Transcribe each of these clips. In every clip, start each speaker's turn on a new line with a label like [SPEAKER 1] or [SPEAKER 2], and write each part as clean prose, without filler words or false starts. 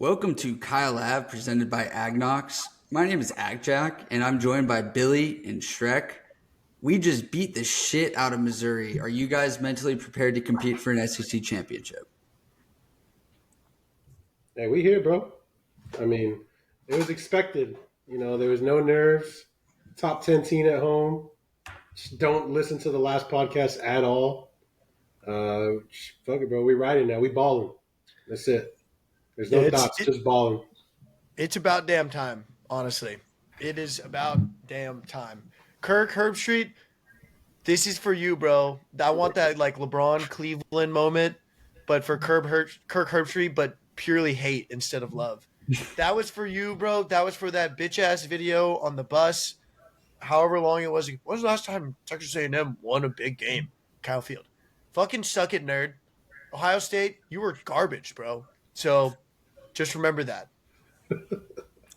[SPEAKER 1] Welcome to Kyle Ave, presented by Agnox. My name is Agjack, and I'm joined by Billy and Shrek. We just beat the shit out of Missouri. Are you guys mentally prepared to compete for an SEC championship?
[SPEAKER 2] Hey, we here, bro. I mean, it was expected. There was no nerves. Top 10 team at home. Just don't listen to the last podcast at all. Fuck it, bro. We riding now. We balling. That's it. There's
[SPEAKER 3] Yeah,
[SPEAKER 2] no thoughts, just balling.
[SPEAKER 3] it's about damn time, honestly. It is about damn time. Kirk Herbstreit, this is for you, bro. I want that like LeBron Cleveland moment, but for Kirk Herbstreit, but purely hate instead of love. That was for you, bro. That was for that bitch ass video on the bus. However long it was. When was the last time Texas A&M won a big game? Kyle Field. Fucking suck it, nerd. Ohio State, you were garbage, bro. So just remember that.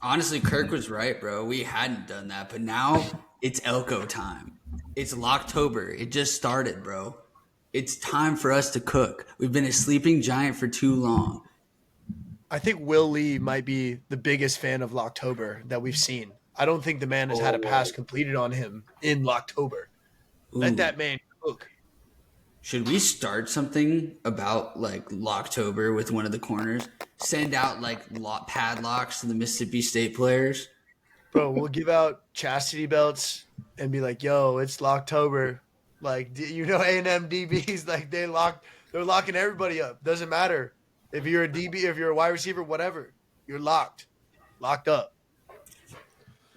[SPEAKER 1] Honestly, Kirk was right, bro. We hadn't done that, but now it's Elko time. It's Locktober. It just started, bro. It's time for us to cook. We've been a sleeping giant for too long.
[SPEAKER 3] I think Will Lee might be the biggest fan of Locktober that we've seen. I don't think the man has had a pass completed on him in Locktober. Let that man cook.
[SPEAKER 1] Should we start something about like Locktober with one of the corners? Send out like padlocks to the Mississippi State players.
[SPEAKER 3] Bro, we'll give out chastity belts and be like, yo, it's Locktober. Like, A&M DBs, like they're locking everybody up. Doesn't matter. If you're a DB, if you're a wide receiver, whatever, you're locked up.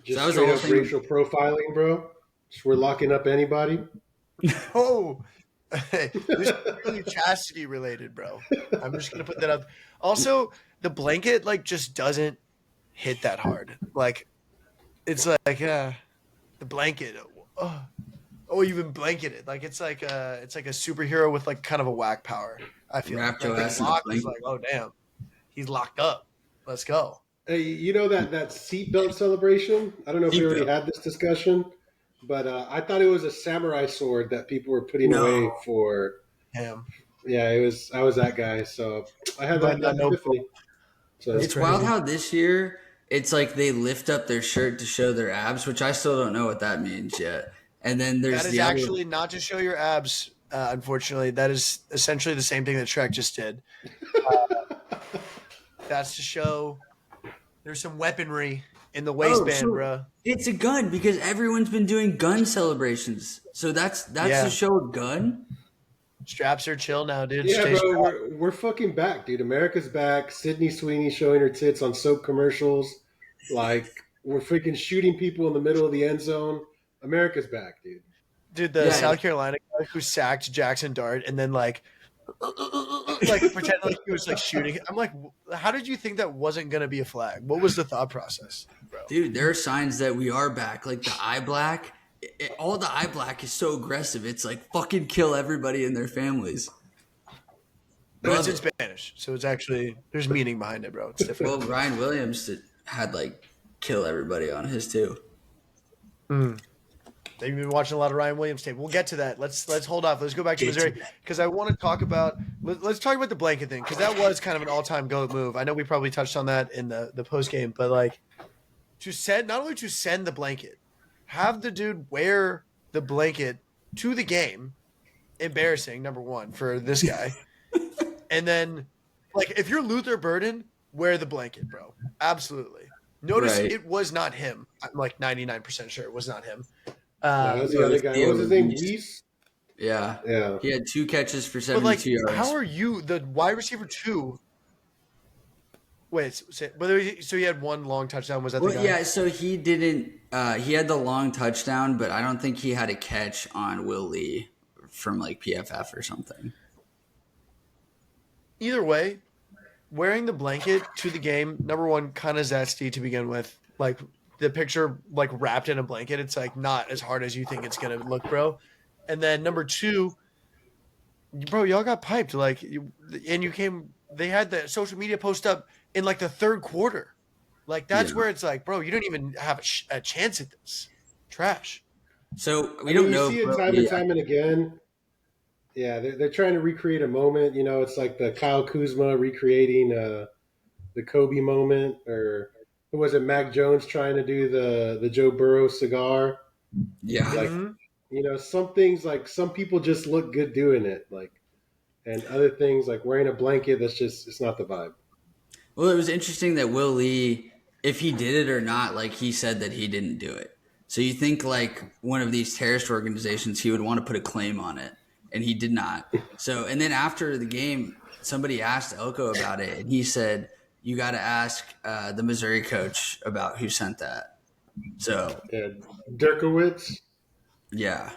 [SPEAKER 2] Just
[SPEAKER 1] So
[SPEAKER 2] straight up racial profiling, bro. Just we're locking up anybody.
[SPEAKER 3] Oh, this is really chastity related, bro. I'm just gonna put that up. Also, the blanket like just doesn't hit that hard. Like, it's like the blanket. Oh, you've been blanketed. Like it's like a superhero with like kind of a whack power. I feel
[SPEAKER 1] Wrapped
[SPEAKER 3] like
[SPEAKER 1] your ass in a
[SPEAKER 3] lock is
[SPEAKER 1] blanket.
[SPEAKER 3] like, oh damn, he's locked up. Let's go.
[SPEAKER 2] Hey, you know that seatbelt celebration? I don't know if we already had this discussion, but I thought it was a samurai sword that people were putting away for.
[SPEAKER 3] Damn.
[SPEAKER 2] Yeah, it was. I was that guy, so I had that epiphany. So
[SPEAKER 1] It's wild how this year it's like they lift up their shirt to show their abs, which I still don't know what that means yet. And then there's
[SPEAKER 3] That is
[SPEAKER 1] the
[SPEAKER 3] actually not to show your abs. Unfortunately, that is essentially the same thing that Shrek just did. That's to show there's some weaponry in the waistband, bro.
[SPEAKER 1] It's a gun because everyone's been doing gun celebrations. So that's to show a gun.
[SPEAKER 3] Straps are chill now, dude.
[SPEAKER 2] Yeah,
[SPEAKER 3] Stay
[SPEAKER 2] bro, we're fucking back, dude. America's back. Sydney Sweeney showing her tits on soap commercials. Like, we're freaking shooting people in the middle of the end zone. America's back, dude.
[SPEAKER 3] Dude, the South Carolina guy who sacked Jackson Dart and then like pretend like he was like shooting. I'm like, how did you think that wasn't gonna be a flag? What was the thought process, bro?
[SPEAKER 1] Dude, there are signs that we are back. Like the eye black. All the eye black is so aggressive. It's like fucking kill everybody and their families.
[SPEAKER 3] But it's in Spanish, so it's actually there's meaning behind it, bro. It's different.
[SPEAKER 1] Well, Ryan Williams had like kill everybody on his too.
[SPEAKER 3] They've been watching a lot of Ryan Williams tape. We'll get to that. Let's hold off. Let's go back to Missouri because I want to talk about. Let's talk about the blanket thing because that was kind of an all-time goat move. I know we probably touched on that in the post game, but like not only to send the blanket, have the dude wear the blanket to the game. Embarrassing, number one for this guy, and then like if you're Luther Burden, wear the blanket, bro. Absolutely. Notice it was not him. I'm like 99% sure it was not him.
[SPEAKER 2] That was the other guy. What was his name? Weiss?
[SPEAKER 1] Yeah. He had 2 catches for 72
[SPEAKER 3] but like,
[SPEAKER 1] yards.
[SPEAKER 3] how are you the wide receiver 2? Wait, so he had 1 long touchdown. Was that the guy?
[SPEAKER 1] Yeah, so he didn't. He had the long touchdown, but I don't think he had a catch on Will Lee from like PFF or something.
[SPEAKER 3] Either way, wearing the blanket to the game, number one, kind of zesty to begin with. Like the picture, like wrapped in a blanket, it's like not as hard as you think it's gonna look, bro. And then number 2, bro, y'all got piped. Like, they had the social media post up in like the 3rd quarter. Like that's where it's like, bro, you don't even have a chance at this. Trash.
[SPEAKER 1] So we don't know.
[SPEAKER 2] You see it time and time and again. Yeah, they're trying to recreate a moment. You know, it's like the Kyle Kuzma recreating the the Kobe moment, or who was it? Mac Jones trying to do the Joe Burrow cigar.
[SPEAKER 1] Yeah.
[SPEAKER 2] Like,
[SPEAKER 3] Mm-hmm.
[SPEAKER 2] some things, like, some people just look good doing it, like, and other things like wearing a blanket, that's just, it's not the vibe.
[SPEAKER 1] Well, it was interesting that Will Lee, if he did it or not, like he said that he didn't do it. So you think like one of these terrorist organizations, he would want to put a claim on it, and he did not. So, and then after the game, somebody asked Elko about it, and he said, "You got to ask the Missouri coach about who sent that." So,
[SPEAKER 2] And Dirkowitz,
[SPEAKER 1] yeah,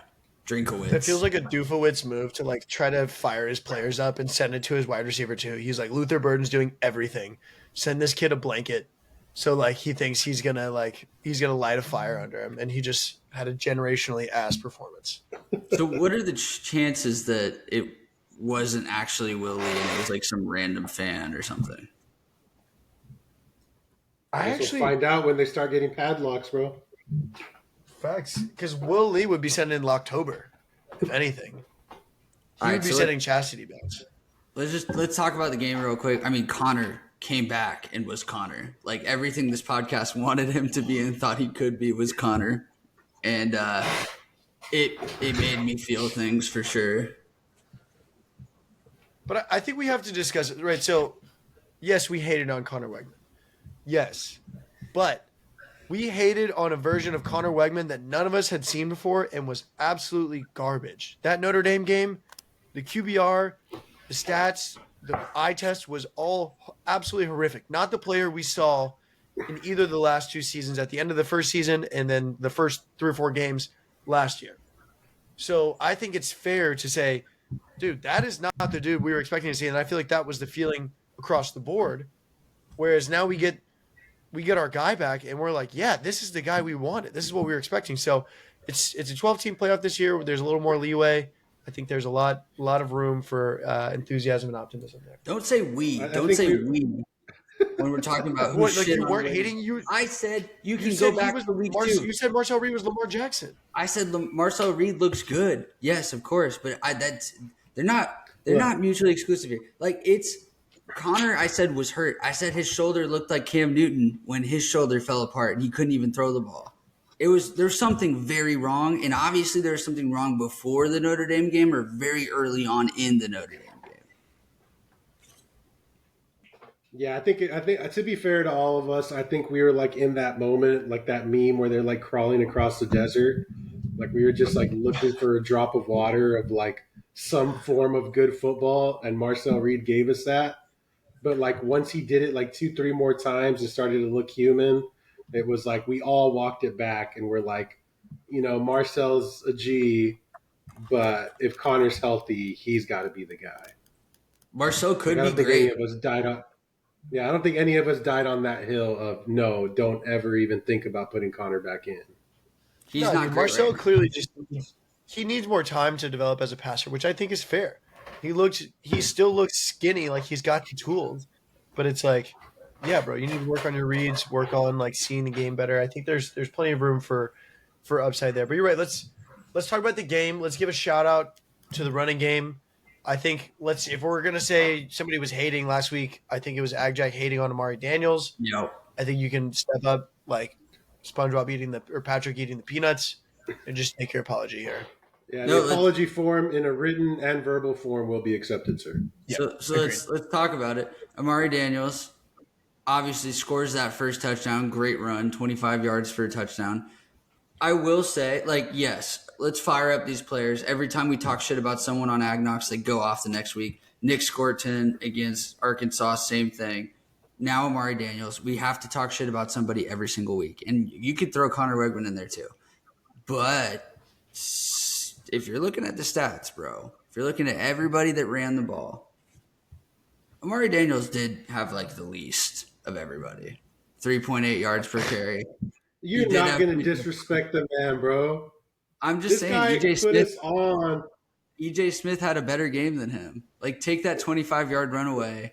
[SPEAKER 3] That feels
[SPEAKER 1] Drinkowitz.
[SPEAKER 3] like a Doofowitz move to like try to fire his players up and send it to his wide receiver too. He's like, Luther Burden's doing everything. Send this kid a blanket. So like he thinks he's gonna light a fire under him, and he just had a generationally ass performance.
[SPEAKER 1] So, what are the chances that it wasn't actually Will Lee and it was like some random fan or something?
[SPEAKER 2] I
[SPEAKER 3] I
[SPEAKER 2] guess we'll
[SPEAKER 3] actually
[SPEAKER 2] find out when they start getting padlocks, bro.
[SPEAKER 3] facts because Will Lee would be sending in October, if anything.
[SPEAKER 1] All
[SPEAKER 3] He
[SPEAKER 1] right,
[SPEAKER 3] would be
[SPEAKER 1] so
[SPEAKER 3] sending chastity belts.
[SPEAKER 1] let's talk about the game real quick. I mean, Connor came back and was Connor. Like everything this podcast wanted him to be and thought he could be was Connor, and it made me feel things for sure.
[SPEAKER 3] But I think we have to discuss it, right? So, yes, we hated on Connor Wegman. Yes. But we hated on a version of Connor Wegman that none of us had seen before and was absolutely garbage. That Notre Dame game, the QBR, the stats, the eye test was all absolutely horrific. Not the player we saw in either of the last two seasons at the end of the first season and then the first 3 or 4 games last year. So I think it's fair to say, dude, that is not the dude we were expecting to see. And I feel like that was the feeling across the board. Whereas now we get our guy back and we're like, yeah, this is the guy we wanted. This is what we were expecting. So it's a 12-team playoff this year. There's a little more leeway. I think there's a lot of room for enthusiasm and optimism there.
[SPEAKER 1] Don't say we.
[SPEAKER 2] I
[SPEAKER 1] Don't
[SPEAKER 2] think
[SPEAKER 1] say
[SPEAKER 2] we.
[SPEAKER 1] we when we're talking about who
[SPEAKER 3] What, like
[SPEAKER 1] shit
[SPEAKER 3] you
[SPEAKER 1] on
[SPEAKER 3] weren't
[SPEAKER 1] Wade.
[SPEAKER 3] hating you?
[SPEAKER 1] I said you
[SPEAKER 3] You
[SPEAKER 1] can go
[SPEAKER 3] said he
[SPEAKER 1] back
[SPEAKER 3] was
[SPEAKER 1] to week 2.
[SPEAKER 3] You said Marcel Reed was Lamar Jackson.
[SPEAKER 1] I said Marcel Reed looks good. Yes, of course, but they're not mutually exclusive here. Like it's Connor. I said was hurt. I said his shoulder looked like Cam Newton when his shoulder fell apart and he couldn't even throw the ball. There's something very wrong, and obviously there's something wrong before the Notre Dame game or very early on in the Notre Dame game.
[SPEAKER 2] Yeah, I think to be fair to all of us, I think we were like in that moment, like that meme where they're like crawling across the desert. Like we were just like looking for a drop of water of like some form of good football, and Marcel Reed gave us that. But like once he did it like 2, 3 more times and started to look human, it was like we all walked it back and we're like, Marcel's a G, but if Connor's healthy, he's got to be the guy.
[SPEAKER 1] Marcel
[SPEAKER 2] Like
[SPEAKER 1] could
[SPEAKER 2] I
[SPEAKER 1] be
[SPEAKER 2] don't think any
[SPEAKER 1] great.
[SPEAKER 2] of us died on. Yeah, I don't think any of us died on that hill of no, don't ever even think about putting Connor back in.
[SPEAKER 1] He's
[SPEAKER 3] No,
[SPEAKER 1] not
[SPEAKER 3] dude,
[SPEAKER 1] great right
[SPEAKER 3] Marcel
[SPEAKER 1] now.
[SPEAKER 3] clearly just he needs more time to develop as a passer, which I think is fair. He still looks skinny, like he's got the tools, but it's like, yeah, bro, you need to work on your reads, work on like seeing the game better. I think there's plenty of room for upside there. But you're right. Let's talk about the game. Let's give a shout out to the running game. I think if we're gonna say somebody was hating last week, I think it was Agjack hating on Amari Daniels.
[SPEAKER 1] Yo,
[SPEAKER 3] I think you can step up like SpongeBob or Patrick eating the peanuts and just take your apology here.
[SPEAKER 2] Yeah,
[SPEAKER 1] no,
[SPEAKER 2] the apology form in a written and verbal form will be accepted, sir.
[SPEAKER 3] Yeah,
[SPEAKER 1] so
[SPEAKER 3] agreed.
[SPEAKER 1] let's talk about it. Amari Daniels obviously scores that first touchdown. Great run, 25 yards for a touchdown. I will say, like, yes, let's fire up these players. Every time we talk shit about someone on Agnox, they go off the next week. Nick Scorton against Arkansas, same thing. Now Amari Daniels, we have to talk shit about somebody every single week. And you could throw Connor Wegman in there too. But if you're looking at the stats, bro, if you're looking at everybody that ran the ball, Amari Daniels did have like the least of everybody. 3.8 yards per carry. He
[SPEAKER 2] You're
[SPEAKER 1] did
[SPEAKER 2] not
[SPEAKER 1] have
[SPEAKER 2] going to disrespect the man, bro.
[SPEAKER 1] I'm just
[SPEAKER 2] This
[SPEAKER 1] saying
[SPEAKER 2] guy
[SPEAKER 1] EJ
[SPEAKER 2] put
[SPEAKER 1] Smith
[SPEAKER 2] us on.
[SPEAKER 1] EJ Smith had a better game than him. Like take that 25-yard run away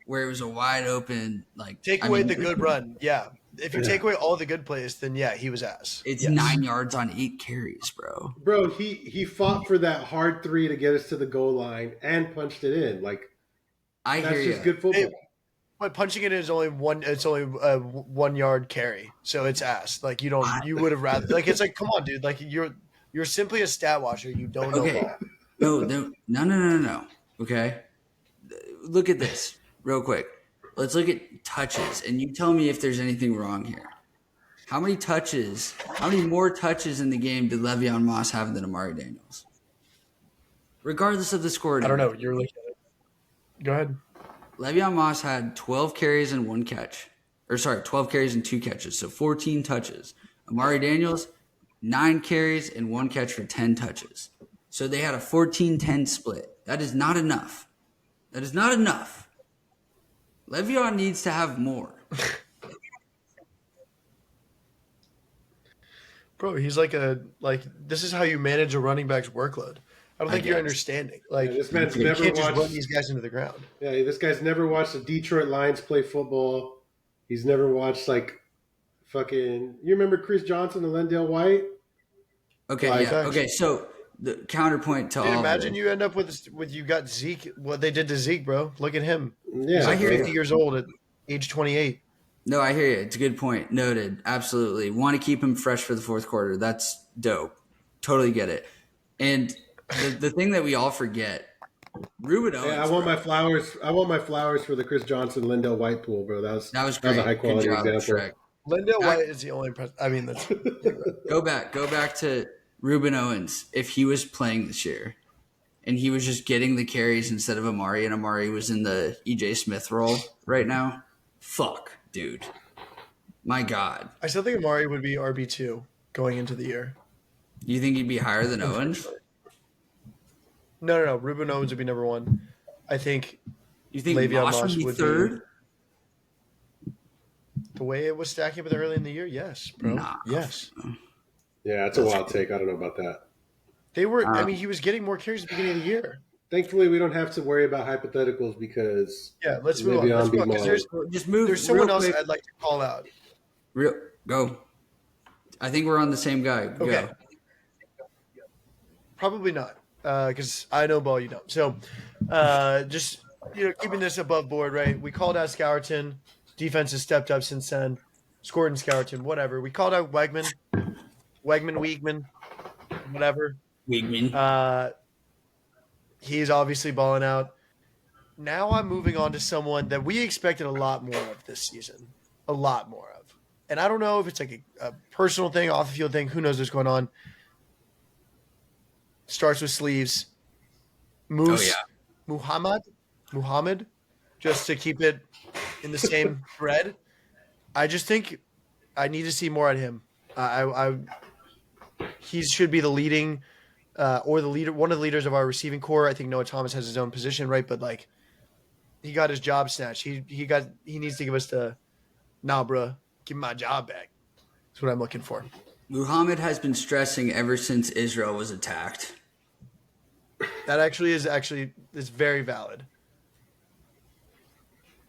[SPEAKER 1] where it was a wide open like
[SPEAKER 3] Take away the good run. Yeah. If you take away all the good plays, then yeah, he was ass.
[SPEAKER 1] It's
[SPEAKER 3] Yes.
[SPEAKER 1] 9 yards on 8 carries, bro.
[SPEAKER 2] Bro, he fought for that hard 3 to get us to the goal line and punched it in. Like
[SPEAKER 1] I
[SPEAKER 2] that's
[SPEAKER 1] hear
[SPEAKER 2] just
[SPEAKER 1] you.
[SPEAKER 2] good football.
[SPEAKER 3] But punching it is only one. It's only a 1 yard carry, so it's ass. Like you don't. You would have rather. Like it's like, come on, dude. Like you're simply a stat watcher. You don't know
[SPEAKER 1] Okay.
[SPEAKER 3] ball.
[SPEAKER 1] No. Okay. Look at this real quick. Let's look at touches, and you tell me if there's anything wrong here. How many more touches in the game did Le'Veon Moss have than Amari Daniels? Regardless of the score.
[SPEAKER 3] I don't know. You're looking at it. Go ahead.
[SPEAKER 1] Le'Veon Moss had 12 carries and 1 catch. 12 carries and 2 catches, so 14 touches. Amari Daniels, 9 carries and 1 catch for 10 touches. So they had a 14-10 split. That is not enough. Le'Veon needs to have more.
[SPEAKER 3] Bro, he's like this is how you manage a running back's workload. I don't think you're understanding. Like
[SPEAKER 2] this man's
[SPEAKER 3] you
[SPEAKER 2] never
[SPEAKER 3] can't just
[SPEAKER 2] watched
[SPEAKER 3] run these guys into the ground.
[SPEAKER 2] Yeah, this guy's never watched the Detroit Lions play football. He's never watched fucking. You remember Chris Johnson and Lendale White?
[SPEAKER 1] Okay, Okay, so the counterpoint to
[SPEAKER 3] Dude,
[SPEAKER 1] all
[SPEAKER 3] imagine
[SPEAKER 1] of it,
[SPEAKER 3] you end up with you got Zeke. What they did to Zeke, bro. Look at him.
[SPEAKER 2] Yeah,
[SPEAKER 3] He's like
[SPEAKER 1] I hear
[SPEAKER 3] 50 years old at age 28.
[SPEAKER 1] No, I hear you. It's a good point. Noted. Absolutely. Want to keep him fresh for the fourth quarter. That's dope. Totally get it. And the thing that we all forget, Ruben Owens.
[SPEAKER 2] I want my flowers. I want my flowers for the Chris Johnson Lendale White pool, bro. That was
[SPEAKER 1] great.
[SPEAKER 2] a high quality
[SPEAKER 1] Good job,
[SPEAKER 2] example.
[SPEAKER 1] Shrek.
[SPEAKER 3] Lendale White is the only I mean, that's
[SPEAKER 1] Go back to Ruben Owens if he was playing this year and he was just getting the carries instead of Amari, and Amari was in the EJ Smith role right now. Fuck, dude. My God.
[SPEAKER 3] I still think Amari would be RB2 going into the year.
[SPEAKER 1] You think he'd be higher than Owens?
[SPEAKER 3] No. Ruben Owens would be number 1. I think.
[SPEAKER 1] You think
[SPEAKER 3] Le'Veon
[SPEAKER 1] Moss would be third?
[SPEAKER 3] The way it was stacking up early in the year, yes, bro.
[SPEAKER 1] Nah.
[SPEAKER 3] Yes.
[SPEAKER 2] Yeah, it's a wild take. I don't know about that.
[SPEAKER 3] They were. I mean, he was getting more carries at the beginning of the year.
[SPEAKER 2] Thankfully, we don't have to worry about hypotheticals because
[SPEAKER 3] Let's move on. Let's move on, 'cause there's someone else I'd like to call out.
[SPEAKER 1] Go. I think we're on the same guy.
[SPEAKER 3] Okay.
[SPEAKER 1] Go.
[SPEAKER 3] Probably not, because I know ball, you don't. So, just keeping this above board, right? We called out Scourton. Defense has stepped up since then. Scored in Scourton, whatever. We called out Weigman, whatever.
[SPEAKER 1] Weigman.
[SPEAKER 3] He's obviously balling out. Now I'm moving on to someone that we expected a lot more of this season. A lot more of. And I don't know if it's like a personal thing, off the field thing. Who knows what's going on? Starts with sleeves. Moose. Muhammad. Just to keep it in the same thread. I just think I need to see more at him. He should be the leading or the leader, one of the leaders of our receiving core. I think Noah Thomas has his own position, right? But like, he got his job snatched. He needs to give us bruh, give me my job back. That's what I'm looking for.
[SPEAKER 1] Muhammad has been stressing ever since Israel was attacked.
[SPEAKER 3] That is very valid.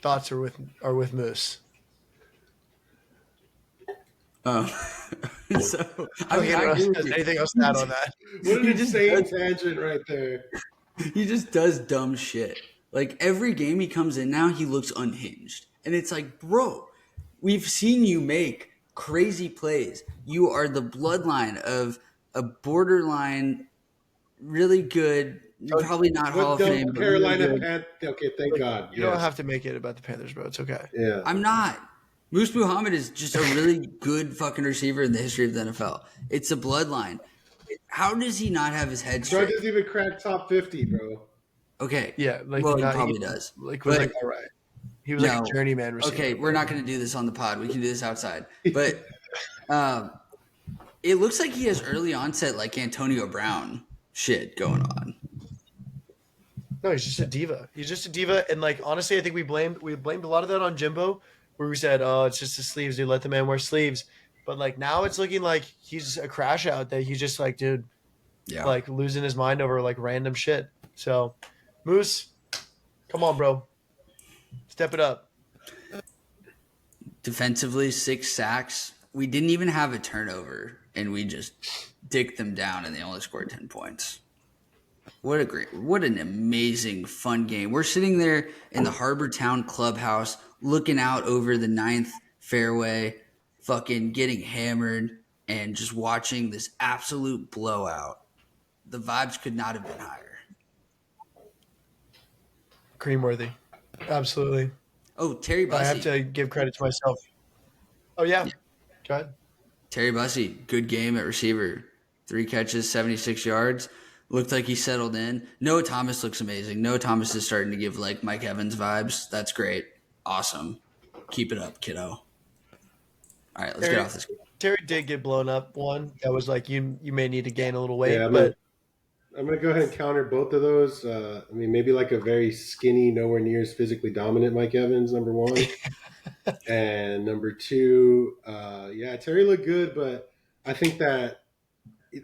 [SPEAKER 3] Thoughts are with Moose.
[SPEAKER 1] So I mean,
[SPEAKER 3] anything else to add on that?
[SPEAKER 2] What an insane tangent right there.
[SPEAKER 1] He just does dumb shit. Like every game he comes in now, he looks unhinged. And it's like, bro, we've seen you make crazy plays. You are the bloodline of a borderline, really good, probably not Hall of Fame.
[SPEAKER 2] Carolina Panthers. Okay, thank God.
[SPEAKER 3] You don't have to make it about the Panthers, bro. It's okay.
[SPEAKER 2] Yeah.
[SPEAKER 1] I'm not. Moose Muhammad is just a really good fucking receiver in the history of the NFL. It's a bloodline. How does he not have his head straight?
[SPEAKER 2] Bro doesn't even crack top 50, bro.
[SPEAKER 1] Okay.
[SPEAKER 3] Yeah.
[SPEAKER 1] He probably does.
[SPEAKER 3] All right. He was like a journeyman receiver.
[SPEAKER 1] Okay, we're not going to do this on the pod. We can do this outside. But it looks like he has early onset like Antonio Brown shit going on.
[SPEAKER 3] No, he's just a diva. And like honestly, I think we blamed a lot of that on Jimbo, where we said, "Oh, it's just the sleeves, dude. Let the man wear sleeves." But like now, it's looking like he's a crash out. That he's just like, dude, like losing his mind over like random shit. So, Moose, come on, bro, step it up.
[SPEAKER 1] Defensively, 6 sacks. We didn't even have a turnover, and we just dicked them down, and they only scored 10 points. What an amazing, fun game. We're sitting there in the Harbor Town clubhouse looking out over the ninth fairway, fucking getting hammered, and just watching this absolute blowout. The vibes could not have been higher.
[SPEAKER 3] Creamworthy. Absolutely.
[SPEAKER 1] Oh, Terry
[SPEAKER 3] I have
[SPEAKER 1] Bussey.
[SPEAKER 3] to give credit to myself. Oh, yeah. Go ahead.
[SPEAKER 1] Terry Bussey, good game at receiver. 3 catches, 76 yards. Looked like he settled in. Noah Thomas looks amazing. Noah Thomas is starting to give like Mike Evans vibes. That's great. Awesome. Keep it up, kiddo. All right, let's get off this.
[SPEAKER 3] Terry did get blown up one. That was like you may need to gain a little weight,
[SPEAKER 2] Yeah,
[SPEAKER 3] but
[SPEAKER 2] I'm gonna go ahead and counter both of those. I mean, maybe like a very skinny, nowhere near as physically dominant Mike Evans, number one, and number two, yeah, Terry looked good, but I think that,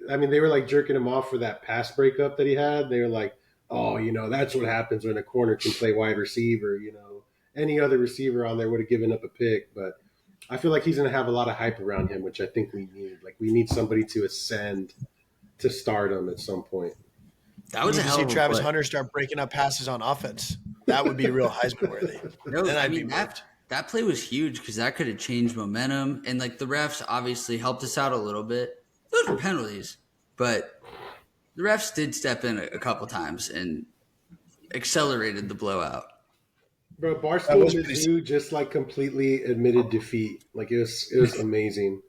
[SPEAKER 2] I mean, they were like jerking him off for that pass breakup that he had. They were like, oh, that's what happens when a corner can play wide receiver. Any other receiver on there would have given up a pick, but I feel like he's going to have a lot of hype around him, which I think we need. Like, we need somebody to ascend to stardom at some point.
[SPEAKER 1] That was a hell
[SPEAKER 3] see
[SPEAKER 1] of a
[SPEAKER 3] Travis
[SPEAKER 1] play.
[SPEAKER 3] Hunter start breaking up passes on offense. That would be real Heisman worthy.
[SPEAKER 1] No,
[SPEAKER 3] Then
[SPEAKER 1] I
[SPEAKER 3] I'd be
[SPEAKER 1] mean
[SPEAKER 3] moved.
[SPEAKER 1] that play was huge because that could have changed momentum, and like the refs obviously helped us out a little bit. Those were penalties, but the refs did step in a couple times and accelerated the blowout.
[SPEAKER 2] Bro,
[SPEAKER 3] That
[SPEAKER 2] Barstool
[SPEAKER 3] was pretty
[SPEAKER 2] Mizzou just like completely admitted defeat. Like, it was amazing.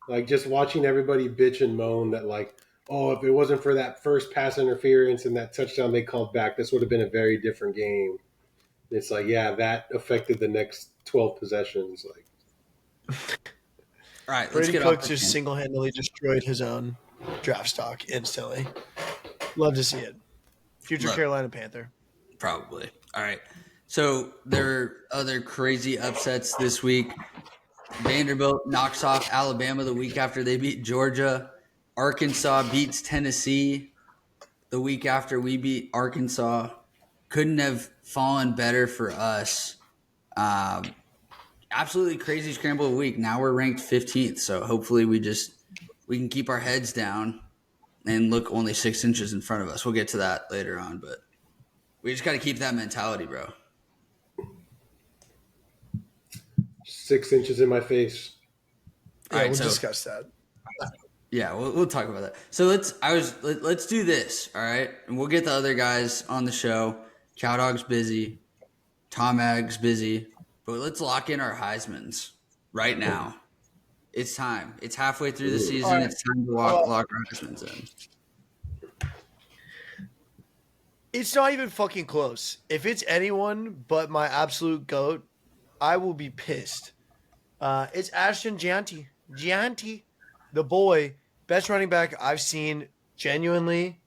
[SPEAKER 2] Like, just watching everybody bitch and moan that, like, oh, if it wasn't for that first pass interference and that touchdown they called back, this would have been a very different game. It's like, yeah, that affected the next 12 possessions. Like,
[SPEAKER 1] All right, let's
[SPEAKER 3] Brady
[SPEAKER 1] get
[SPEAKER 3] Cook
[SPEAKER 1] off
[SPEAKER 3] just
[SPEAKER 1] this.
[SPEAKER 3] single-handedly destroyed his own draft stock instantly. Love to see it. Future
[SPEAKER 1] Look.
[SPEAKER 3] Carolina Panther.
[SPEAKER 1] Probably. All right. So there are other crazy upsets this week. Vanderbilt knocks off Alabama the week after they beat Georgia. Arkansas beats Tennessee the week after we beat Arkansas. Couldn't have fallen better for us. Absolutely crazy scramble of week. Now we're ranked 15th, so hopefully we can keep our heads down and look only 6 inches in front of us. We'll get to that later on, but we just got to keep that mentality, bro.
[SPEAKER 2] 6 inches in my face.
[SPEAKER 3] Yeah,
[SPEAKER 1] All right,
[SPEAKER 3] we'll
[SPEAKER 1] so
[SPEAKER 3] discuss that.
[SPEAKER 1] yeah, we'll talk about that. So let's do this, all right? And we'll get the other guys on the show. Cowdog's busy, TomAg's busy, but let's lock in our Heismans right now. It's time. It's halfway through the season.
[SPEAKER 3] right.
[SPEAKER 1] It's time to lock our Heismans in.
[SPEAKER 3] It's not even fucking close. If it's anyone but my absolute GOAT, I will be pissed. It's Ashton Gianti. Gianti, the boy, best running back I've seen genuinely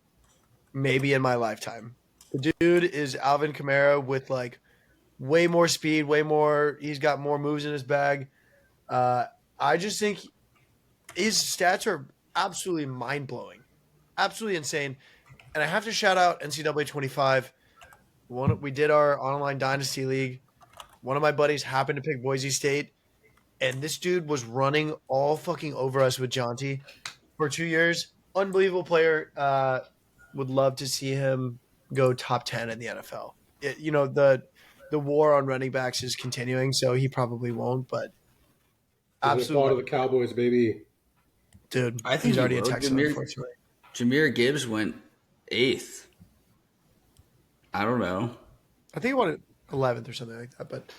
[SPEAKER 3] maybe in my lifetime. The dude is Alvin Kamara with like way more speed, he's got more moves in his bag. I just think his stats are absolutely mind-blowing. Absolutely insane. And I have to shout out NCAA 25. We did our online dynasty league. One of my buddies happened to pick Boise State, and this dude was running all fucking over us with Jonty for 2 years. Unbelievable player. Would love to see him go top 10 in the NFL. The war on running backs is continuing, so he probably won't. But
[SPEAKER 2] Absolutely. Fall to
[SPEAKER 3] absolutely,
[SPEAKER 2] the Cowboys, baby.
[SPEAKER 3] dude.
[SPEAKER 1] I think
[SPEAKER 3] he's already
[SPEAKER 1] he
[SPEAKER 3] a
[SPEAKER 1] will.
[SPEAKER 3] Texan, unfortunately.
[SPEAKER 1] Jameer Gibbs went 8th. I don't know.
[SPEAKER 3] I think he wanted 11th or something like that. But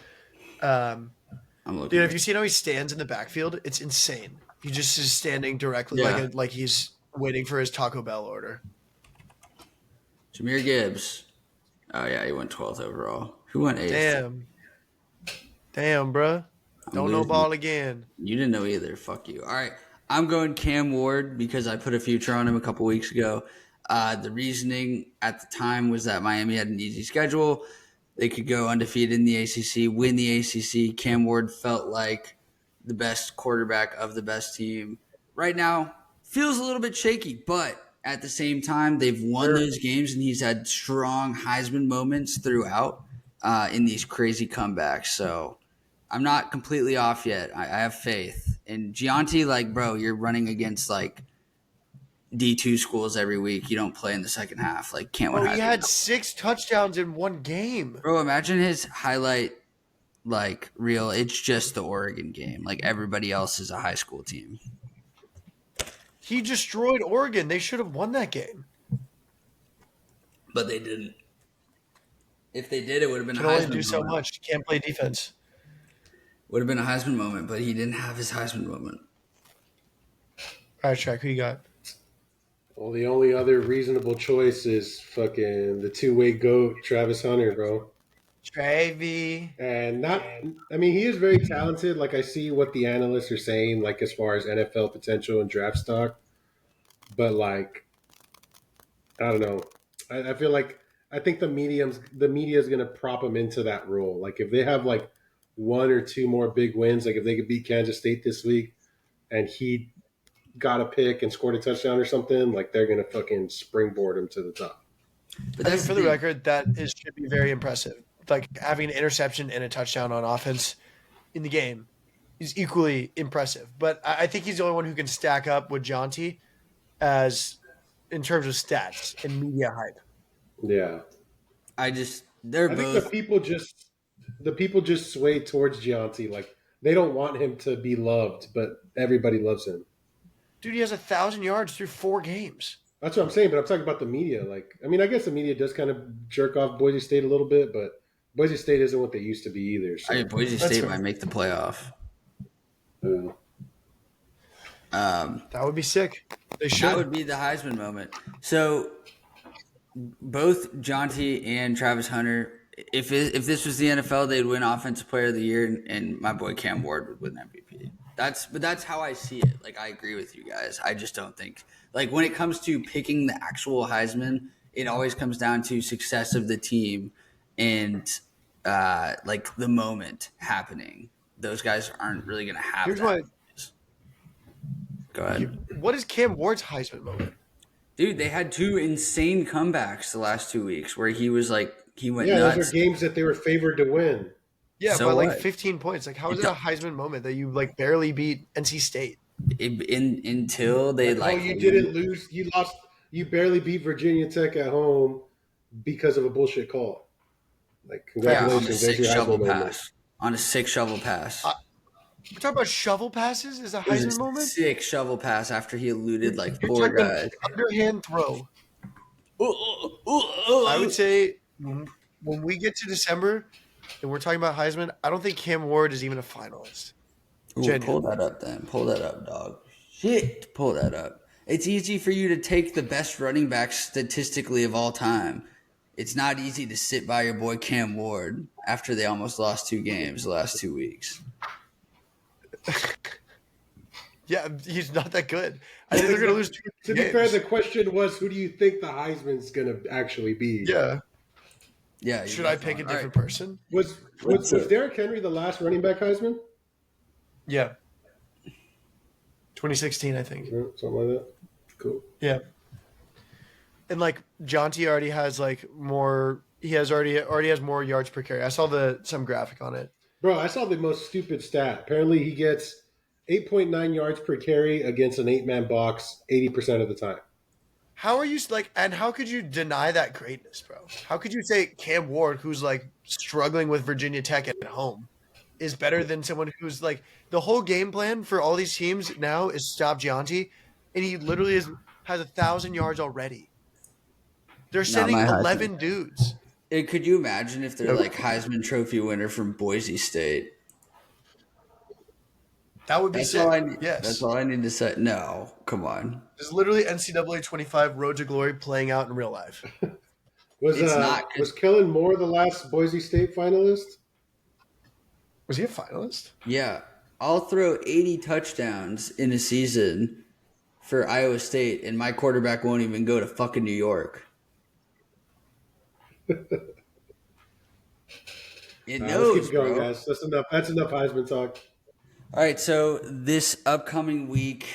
[SPEAKER 1] I'm looking.
[SPEAKER 3] dude, have you seen how he stands in the backfield? It's insane. He just is standing directly
[SPEAKER 1] Yeah.
[SPEAKER 3] like he's waiting for his Taco Bell order.
[SPEAKER 1] Jameer Gibbs. Oh yeah, he went 12th overall. Who went 8th?
[SPEAKER 3] Damn, bruh. Don't know
[SPEAKER 1] losing.
[SPEAKER 3] ball again.
[SPEAKER 1] You didn't know either. Fuck you. All right. I'm going Cam Ward because I put a future on him a couple weeks ago. The reasoning at the time was that Miami had an easy schedule. They could go undefeated in the ACC, win the ACC. Cam Ward felt like the best quarterback of the best team. Right now, feels a little bit shaky, but at the same time, they've won those games, and he's had strong Heisman moments throughout in these crazy comebacks. So I'm not completely off yet. I have faith. And Gianti, like, bro, you're running against, like, D2 schools every week. You don't play in the second half. Like, can't win
[SPEAKER 3] Bro, he
[SPEAKER 1] Heisman.
[SPEAKER 3] had 6 touchdowns in one game.
[SPEAKER 1] Bro, imagine his highlight like real. It's just the Oregon game. Like everybody else is a high school team.
[SPEAKER 3] He destroyed Oregon. They should have won that game.
[SPEAKER 1] But they didn't. If they did, it would have been a
[SPEAKER 3] Can only do
[SPEAKER 1] Heisman
[SPEAKER 3] so
[SPEAKER 1] moment.
[SPEAKER 3] much. Can't play defense.
[SPEAKER 1] Would have been a Heisman moment, but he didn't have his Heisman moment.
[SPEAKER 3] All right, Shaq, who you got?
[SPEAKER 2] Well, the only other reasonable choice is fucking the two-way goat, Travis Hunter, bro.
[SPEAKER 3] Travy.
[SPEAKER 2] And I mean, he is very talented. Like, I see what the analysts are saying, like, as far as NFL potential and draft stock. But, like, I don't know. I feel like, I think the media is going to prop him into that role. Like, if they have, like, one or two more big wins, like, if they could beat Kansas State this week and he got a pick and scored a touchdown or something, like, they're going to fucking springboard him to the top.
[SPEAKER 1] But
[SPEAKER 3] I mean,
[SPEAKER 1] that's
[SPEAKER 3] for
[SPEAKER 1] the
[SPEAKER 3] the
[SPEAKER 1] thing.
[SPEAKER 3] record, should be very impressive. Like having an interception and a touchdown on offense in the game is equally impressive. But I think he's the only one who can stack up with Jonty as in terms of stats and media hype.
[SPEAKER 2] Yeah.
[SPEAKER 1] They're
[SPEAKER 2] I think
[SPEAKER 1] both.
[SPEAKER 2] the people just sway towards Gianti. Like, they don't want him to be loved, but everybody loves him.
[SPEAKER 3] Dude, he has 1,000 yards through 4 games.
[SPEAKER 2] That's what I'm saying, but I'm talking about the media. Like, I mean, I guess the media does kind of jerk off Boise State a little bit, but Boise State isn't what they used to be either. So,
[SPEAKER 1] I mean, Boise
[SPEAKER 3] That's
[SPEAKER 1] State
[SPEAKER 3] fair.
[SPEAKER 1] might make the playoff.
[SPEAKER 3] That would be sick. They
[SPEAKER 1] That
[SPEAKER 3] should.
[SPEAKER 1] would be the Heisman moment. So both Jonty and Travis Hunter, if this was the NFL, they'd win Offensive Player of the Year, and my boy Cam Ward would win MVP. That's how I see it. Like, I agree with you guys. I just don't think, like, when it comes to picking the actual Heisman, it always comes down to success of the team and like the moment happening. Those guys aren't really going to have
[SPEAKER 3] Here's
[SPEAKER 1] that.
[SPEAKER 3] what
[SPEAKER 1] Go ahead.
[SPEAKER 3] What is Cam Ward's Heisman moment?
[SPEAKER 1] Dude, they had 2 insane comebacks the last 2 weeks where he was like, he went
[SPEAKER 2] yeah,
[SPEAKER 1] nuts.
[SPEAKER 2] those are games that they were favored to win.
[SPEAKER 3] Yeah,
[SPEAKER 1] So
[SPEAKER 3] by like
[SPEAKER 1] what?
[SPEAKER 3] 15 points. Like, how is it a Heisman moment that you like barely beat NC State?
[SPEAKER 1] Until they
[SPEAKER 2] Oh, you didn't lose. You lost. You barely beat Virginia Tech at home because of a bullshit call. Like,
[SPEAKER 1] on a
[SPEAKER 2] congratulations, there's
[SPEAKER 1] 6
[SPEAKER 2] your
[SPEAKER 1] shovel
[SPEAKER 2] Heisman moment.
[SPEAKER 1] pass. On a 6 shovel pass.
[SPEAKER 3] We're talking about shovel passes as a
[SPEAKER 1] It was
[SPEAKER 3] Heisman
[SPEAKER 1] a
[SPEAKER 3] moment?
[SPEAKER 1] 6 shovel pass after he eluded like
[SPEAKER 3] You're
[SPEAKER 1] 4
[SPEAKER 3] talking
[SPEAKER 1] guys.
[SPEAKER 3] underhand throw. I would say when we get to December and we're talking about Heisman, I don't think Cam Ward is even a finalist.
[SPEAKER 1] Ooh, pull that up then. Pull that up, dog. Shit, pull that up. It's easy for you to take the best running back statistically of all time. It's not easy to sit by your boy Cam Ward after they almost lost 2 games the last 2 weeks.
[SPEAKER 3] Yeah, he's not that good. I think they're going to lose 2
[SPEAKER 2] To
[SPEAKER 3] games.
[SPEAKER 2] be fair, the question was, who do you think the Heisman's going to actually be?
[SPEAKER 3] Yeah.
[SPEAKER 1] Yeah.
[SPEAKER 3] Should I pick a different person?
[SPEAKER 2] Was Derrick Henry the last running back Heisman?
[SPEAKER 3] Yeah. 2016, I think.
[SPEAKER 2] Yeah, something like that. Cool.
[SPEAKER 3] Yeah. And like Jonty already has like more. He has already has more yards per carry. I saw some graphic on it.
[SPEAKER 2] Bro, I saw the most stupid stat. Apparently, he gets 8.9 yards per carry against an 8-man box 80% of the time.
[SPEAKER 3] How are you like? And how could you deny that greatness, bro? How could you say Cam Ward, who's like struggling with Virginia Tech at home, is better than someone who's like the whole game plan for all these teams now is stop Jonty, and he literally has 1,000 yards already. They're sending
[SPEAKER 1] my Heisman.
[SPEAKER 3] 11 dudes.
[SPEAKER 1] Could you imagine if they're like Heisman Trophy winner from Boise State?
[SPEAKER 3] That would be
[SPEAKER 1] That's
[SPEAKER 3] sick.
[SPEAKER 1] all I need.
[SPEAKER 3] Yes.
[SPEAKER 1] That's all I need to say. No, come on.
[SPEAKER 3] There's literally NCAA 25 Road to Glory playing out in real life.
[SPEAKER 2] Was Kellen Moore the last Boise State finalist?
[SPEAKER 3] Was he a finalist?
[SPEAKER 1] Yeah, I'll throw 80 touchdowns in a season for Iowa State, and my quarterback won't even go to fucking New York. It knows,
[SPEAKER 2] Let's keep going,
[SPEAKER 1] bro.
[SPEAKER 2] guys. That's enough. That's enough Heisman talk.
[SPEAKER 1] All right, so this upcoming week,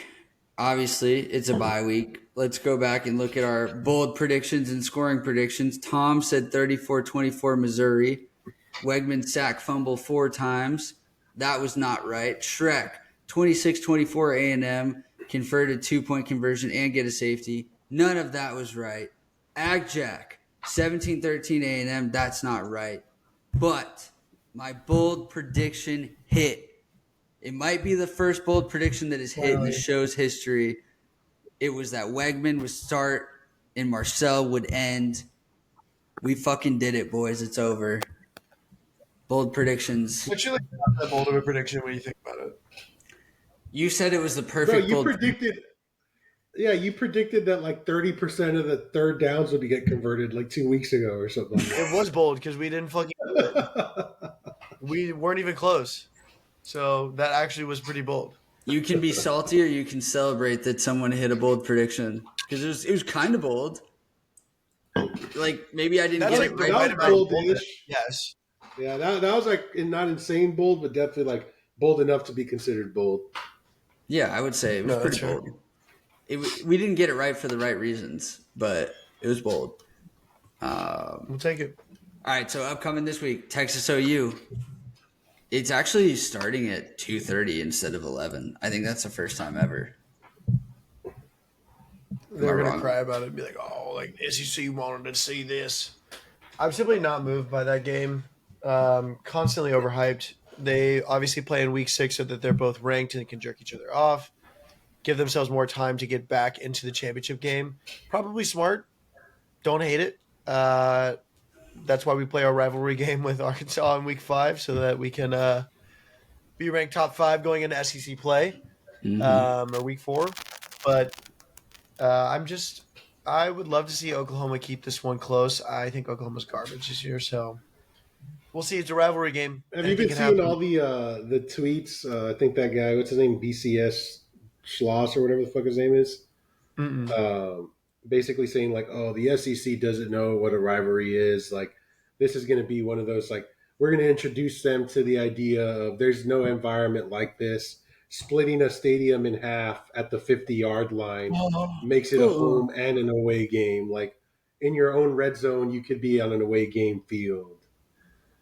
[SPEAKER 1] obviously, it's a bye week. Let's go back and look at our bold predictions and scoring predictions. Tom said 34-24 Missouri. Wegman sack fumble 4 times. That was not right. Shrek, 26-24 A&M, converted 2-point conversion and get a safety. None of that was right. Agjack, 17-13 A&M, that's not right. But My bold prediction hit. It might be the first bold prediction that is hit in the show's history. It was that Wegman would start and Marcel would end. We fucking did it, boys. It's over. Bold predictions.
[SPEAKER 3] Actually, not that bold of a prediction when you think about it.
[SPEAKER 1] You said it was the
[SPEAKER 2] Bro,
[SPEAKER 1] perfect
[SPEAKER 2] you
[SPEAKER 1] bold
[SPEAKER 2] predicted. Yeah, you predicted that like 30% of the third downs would get converted like 2 weeks ago or something.
[SPEAKER 3] It was bold because we didn't fucking do it. We weren't even close. So that actually was pretty bold.
[SPEAKER 1] You can be salty or you can celebrate that someone hit a bold prediction because it was kind of bold. Like maybe I didn't
[SPEAKER 3] That's
[SPEAKER 1] get
[SPEAKER 3] like
[SPEAKER 1] it right.
[SPEAKER 3] right about
[SPEAKER 2] bold-ish.
[SPEAKER 3] Yes.
[SPEAKER 2] Yeah, that was like not insane bold, but definitely like bold enough to be considered bold.
[SPEAKER 1] Yeah, I would say it was pretty
[SPEAKER 3] that's
[SPEAKER 1] bold. We didn't get it right for the right reasons, but it was bold.
[SPEAKER 3] We'll take it.
[SPEAKER 1] All right, so upcoming this week, Texas OU. It's actually starting at 2:30 instead of 11. I think that's the first time ever.
[SPEAKER 3] They're going to cry about it and be like, oh, like SEC wanted to see this. I'm simply not moved by that game. Constantly overhyped. They obviously play in week 6 so that they're both ranked and can jerk each other off. Give themselves more time to get back into the championship game. Probably smart. Don't hate it. That's why we play our rivalry game with Arkansas in week 5 so that we can be ranked top 5 going into SEC play or week 4. But I would love to see Oklahoma keep this one close. I think Oklahoma's garbage this year, so we'll see. It's a rivalry game.
[SPEAKER 2] Have you been seeing all the tweets? I think that guy, what's his name, BCS Schloss or whatever the fuck his name is, basically saying like, oh, the SEC doesn't know what a rivalry is. Like, this is going to be one of those, like, we're going to introduce them to the idea of there's no environment like this. Splitting a stadium in half at the 50-yard line makes it a home and an away game. Like, in your own red zone, you could be on an away game field.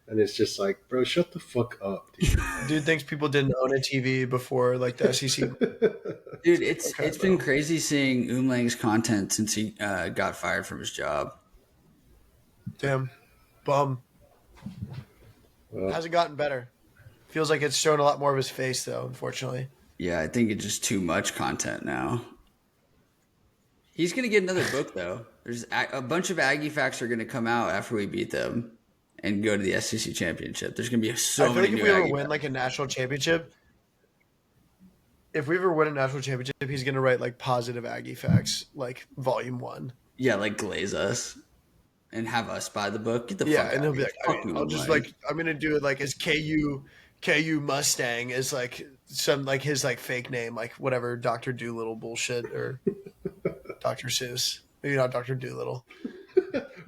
[SPEAKER 2] And it's just like, bro, shut the fuck up, dude.
[SPEAKER 3] Dude thinks people didn't own a TV before, like the SEC.
[SPEAKER 1] Dude, it's been crazy seeing Umlang's content since he got fired from his job.
[SPEAKER 3] Damn. Bum. Hasn't gotten better. Feels like it's shown a lot more of his face, though, unfortunately.
[SPEAKER 1] Yeah, I think it's just too much content now. He's going to get another book, though. There's a bunch of Aggie facts are going to come out after we beat them and go to the SEC championship. There's going to be so many new
[SPEAKER 3] I feel like if we ever
[SPEAKER 1] Aggie
[SPEAKER 3] win,
[SPEAKER 1] facts.
[SPEAKER 3] like, a national championship, he's going to write, like, positive Aggie facts, like, volume 1.
[SPEAKER 1] Yeah, like glaze us and have us buy the book. Get the fuck
[SPEAKER 3] Yeah,
[SPEAKER 1] out
[SPEAKER 3] and he'll
[SPEAKER 1] of
[SPEAKER 3] be
[SPEAKER 1] here.
[SPEAKER 3] like,
[SPEAKER 1] Fuck you,
[SPEAKER 3] I'll just,
[SPEAKER 1] Umlang.
[SPEAKER 3] like, I'm going to do it, like, as KU Mustang is, like, some, like, his, like, fake name, like, whatever, Dr. Doolittle bullshit, or Dr. Seuss. Maybe not Dr. Doolittle.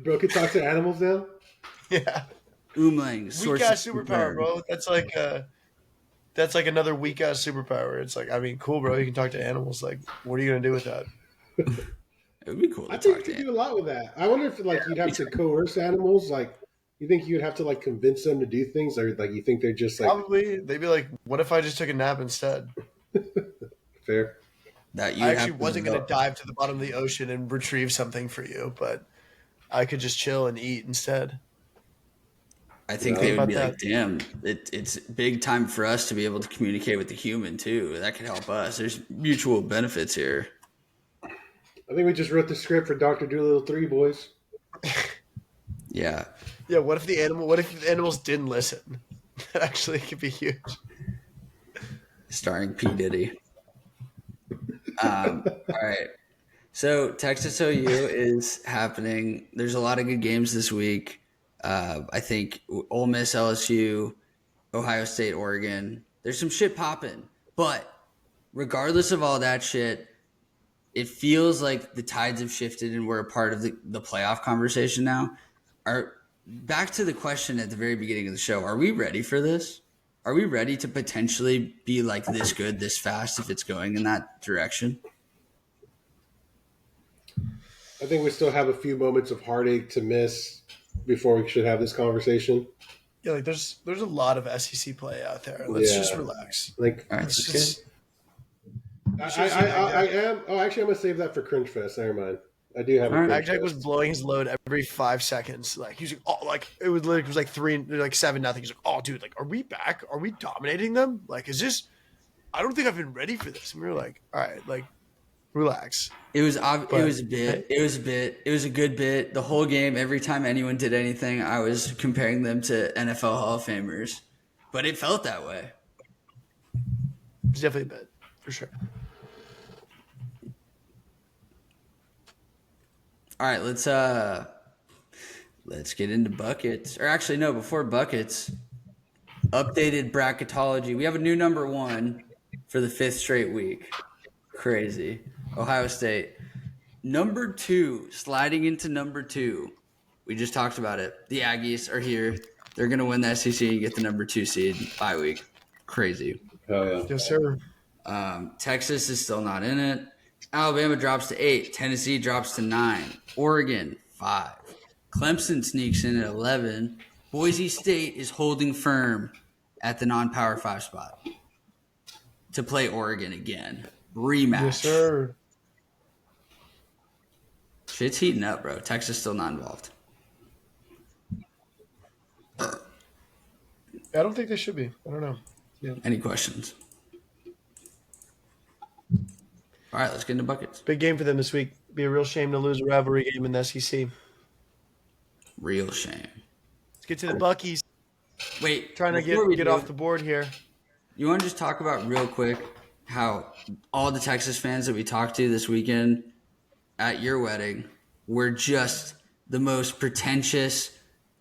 [SPEAKER 2] Bro can talk to animals now?
[SPEAKER 3] Yeah.
[SPEAKER 1] Umlang, source
[SPEAKER 3] Weak ass
[SPEAKER 1] of
[SPEAKER 3] superpower,
[SPEAKER 1] confirmed.
[SPEAKER 3] bro. That's like another weak ass superpower. It's like, I mean, cool, bro. You can talk to animals. Like, what are you gonna do with that?
[SPEAKER 1] It would be cool to
[SPEAKER 2] I think
[SPEAKER 1] talk
[SPEAKER 2] you
[SPEAKER 1] to
[SPEAKER 2] could
[SPEAKER 1] him.
[SPEAKER 2] do a lot with that. I wonder if like you'd have to coerce animals. Like, you think you'd have to like convince them to do things, or like you think they're just like
[SPEAKER 3] Probably they'd be like, what if I just took a nap instead?
[SPEAKER 2] fair?
[SPEAKER 1] That you
[SPEAKER 3] I
[SPEAKER 1] have
[SPEAKER 3] actually
[SPEAKER 1] to
[SPEAKER 3] wasn't gonna
[SPEAKER 1] develop.
[SPEAKER 3] dive to the bottom of the ocean and retrieve something for you, but I could just chill and eat instead.
[SPEAKER 1] I think
[SPEAKER 2] Yeah.
[SPEAKER 1] they would
[SPEAKER 3] About
[SPEAKER 1] be like,
[SPEAKER 3] that.
[SPEAKER 1] damn, it's big time for us to be able to communicate with the human too. That could help us. There's mutual benefits here.
[SPEAKER 2] I think we just wrote the script for Dr. Doolittle 3, boys.
[SPEAKER 1] Yeah.
[SPEAKER 3] Yeah, what if the animals didn't listen? That actually could be huge.
[SPEAKER 1] Starring P. Diddy. All right. So Texas OU is happening. There's a lot of good games this week. I think Ole Miss, LSU, Ohio State, Oregon. There's some shit popping. But regardless of all that shit, it feels like the tides have shifted and we're a part of the playoff conversation now. Back to the question at the very beginning of the show, are we ready for this? Are we ready to potentially be like this good, this fast if it's going in that direction?
[SPEAKER 2] I think we still have a few moments of heartache to miss before we should have this conversation.
[SPEAKER 3] Yeah, like there's a lot of SEC play out there. Let's just relax.
[SPEAKER 2] Like,
[SPEAKER 1] All right,
[SPEAKER 3] Let's
[SPEAKER 1] okay.
[SPEAKER 3] just-
[SPEAKER 2] I am. Oh, actually, I'm gonna save that for Cringe Fest. Never mind. I do have a
[SPEAKER 1] All right.
[SPEAKER 2] crib
[SPEAKER 3] Jack was
[SPEAKER 2] chest.
[SPEAKER 3] blowing his load every 5 seconds. Like he was like, oh, like it was literally like 7-0. He's like, oh, dude, like, are we back? Are we dominating them? Like, is this? I don't think I've been ready for this. And we were like, all right, like, relax.
[SPEAKER 1] It was
[SPEAKER 3] But
[SPEAKER 1] it was a bit. It was a bit. It was a good bit. The whole game, every time anyone did anything, I was comparing them to NFL Hall of Famers. But it felt that way.
[SPEAKER 3] it's definitely a bit for sure.
[SPEAKER 1] All right, let's get into buckets. Or actually no, before buckets, updated bracketology. We have a new number 1 for the 5th straight week. Crazy. Ohio State. Number 2, sliding into number 2. We just talked about it. The Aggies are here. They're going to win the SEC and get the number 2 seed bye week. Crazy.
[SPEAKER 2] Hell yeah.
[SPEAKER 3] Yes, sir.
[SPEAKER 1] Texas is still not in it. Alabama drops to 8. Tennessee drops to 9. Oregon, 5. Clemson sneaks in at 11. Boise State is holding firm at the non-power 5 spot to play Oregon again. Rematch.
[SPEAKER 3] Yes, sir.
[SPEAKER 1] Shit's heating up, bro. Texas still not involved.
[SPEAKER 3] I don't think they should be. I don't know. Yeah.
[SPEAKER 1] Any questions? All right, let's get into buckets.
[SPEAKER 3] Big game for them this week. Be a real shame to lose a rivalry game in the SEC.
[SPEAKER 1] Real shame.
[SPEAKER 3] Let's get to the Buckies.
[SPEAKER 1] Wait,
[SPEAKER 3] Trying to
[SPEAKER 1] before we
[SPEAKER 3] get
[SPEAKER 1] do,
[SPEAKER 3] off the board here.
[SPEAKER 1] You want to just talk about real quick how all the Texas fans that we talked to this weekend at your wedding were just the most pretentious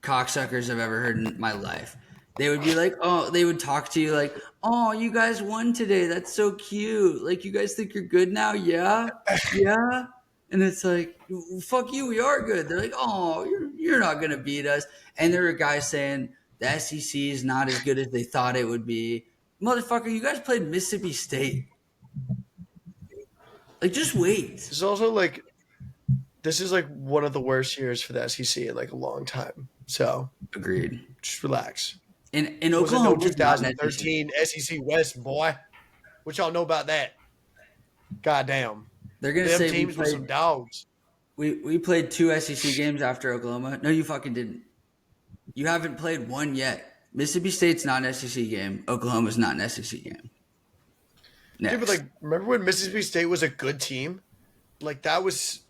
[SPEAKER 1] cocksuckers I've ever heard in my life. They would be like, oh, they would talk to you like, oh, you guys won today. That's so cute. Like, you guys think you're good now? Yeah? Yeah? And it's like, fuck you, we are good. They're like, oh, you're not going to beat us. And there were guys saying the SEC is not as good as they thought it would be. Motherfucker, you guys played Mississippi State. Like, just wait.
[SPEAKER 3] This is like one of the worst years for the SEC in like a long time. So
[SPEAKER 1] Agreed.
[SPEAKER 3] just relax.
[SPEAKER 1] In
[SPEAKER 3] Was it
[SPEAKER 1] Oklahoma,
[SPEAKER 3] no 2013 SEC West, boy? What y'all know about that? Goddamn.
[SPEAKER 1] they're going to
[SPEAKER 3] Them
[SPEAKER 1] say
[SPEAKER 3] teams with some dogs.
[SPEAKER 1] we played 2 SEC games after Oklahoma. No, you fucking didn't. You haven't played one yet. Mississippi State's not an SEC game. Oklahoma's not an SEC game. Next.
[SPEAKER 3] Dude, but like, remember when Mississippi State was a good team? Like that was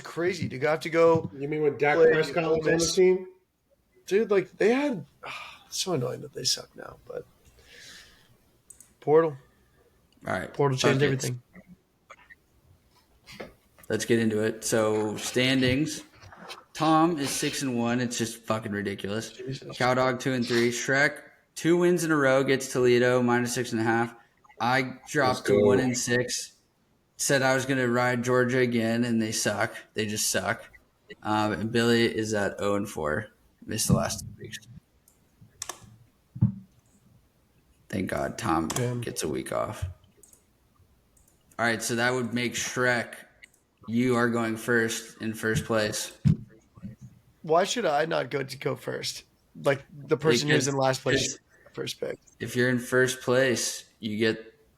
[SPEAKER 3] crazy. To have to go,
[SPEAKER 2] You mean when Dak
[SPEAKER 3] Play
[SPEAKER 2] Prescott was on the
[SPEAKER 3] Miss.
[SPEAKER 2] team?
[SPEAKER 3] dude. Like they had. It's so annoying that they suck now, but portal
[SPEAKER 1] All right.
[SPEAKER 3] changed
[SPEAKER 1] buckets.
[SPEAKER 3] everything.
[SPEAKER 1] Let's get into it. So standings. Tom is 6-1. It's just fucking ridiculous.
[SPEAKER 3] Jesus.
[SPEAKER 1] Cowdog 2-3. Shrek 2 wins in a row gets Toledo -6.5. I dropped to
[SPEAKER 2] go.
[SPEAKER 1] 1-6. Said I was gonna ride Georgia again, and they suck. They just suck. And Billy is at 0-4. Missed the last 2 weeks. Thank God Tom
[SPEAKER 3] Damn.
[SPEAKER 1] gets a week off. All right, so that would make Shrek. You are going first in first place.
[SPEAKER 3] Why should I not go first? Like the person who's in last place, first pick.
[SPEAKER 1] If you're in first place, you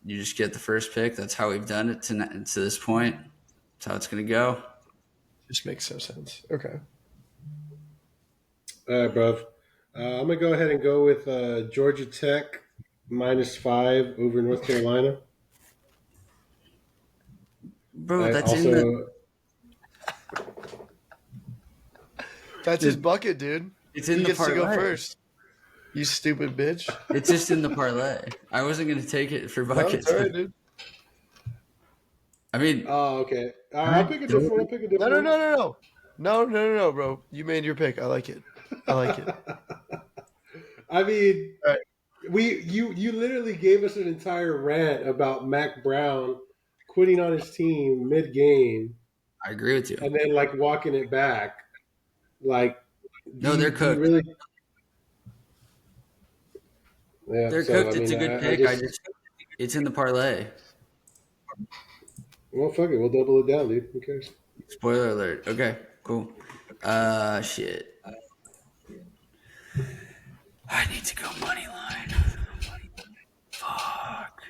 [SPEAKER 1] just get the first pick. That's how we've done it to this point. That's how it's going to go.
[SPEAKER 3] Just makes no sense. Okay.
[SPEAKER 2] All right, bruv. I'm going to go ahead and go with Georgia Tech -5 over North Carolina.
[SPEAKER 1] Bro, that's in the
[SPEAKER 3] That's his bucket, dude.
[SPEAKER 1] It's in
[SPEAKER 3] He
[SPEAKER 1] the
[SPEAKER 3] gets to go
[SPEAKER 1] parlay.
[SPEAKER 3] first. You stupid bitch.
[SPEAKER 1] It's just in the parlay. I wasn't going to take it for
[SPEAKER 3] No,
[SPEAKER 1] buckets.
[SPEAKER 3] it's all right, dude.
[SPEAKER 1] I mean,
[SPEAKER 2] Oh, okay. I'll pick a different one. I'll pick a different one.
[SPEAKER 3] No, bro. You made your pick. I like it.
[SPEAKER 2] I mean,
[SPEAKER 3] All right.
[SPEAKER 2] you literally gave us an entire rant about Mac Brown quitting on his team mid-game
[SPEAKER 1] I agree with you.
[SPEAKER 2] and then like walking it back. Like,
[SPEAKER 1] No, they're cooked.
[SPEAKER 2] Really? Yeah,
[SPEAKER 1] They're
[SPEAKER 2] so,
[SPEAKER 1] cooked.
[SPEAKER 2] I
[SPEAKER 1] It's a
[SPEAKER 2] mean,
[SPEAKER 1] good pick. It's in the parlay.
[SPEAKER 2] Well, fuck it. We'll double it down, dude. Who cares?
[SPEAKER 1] Spoiler alert. Okay, cool. Shit. I need to go money line. Fuck.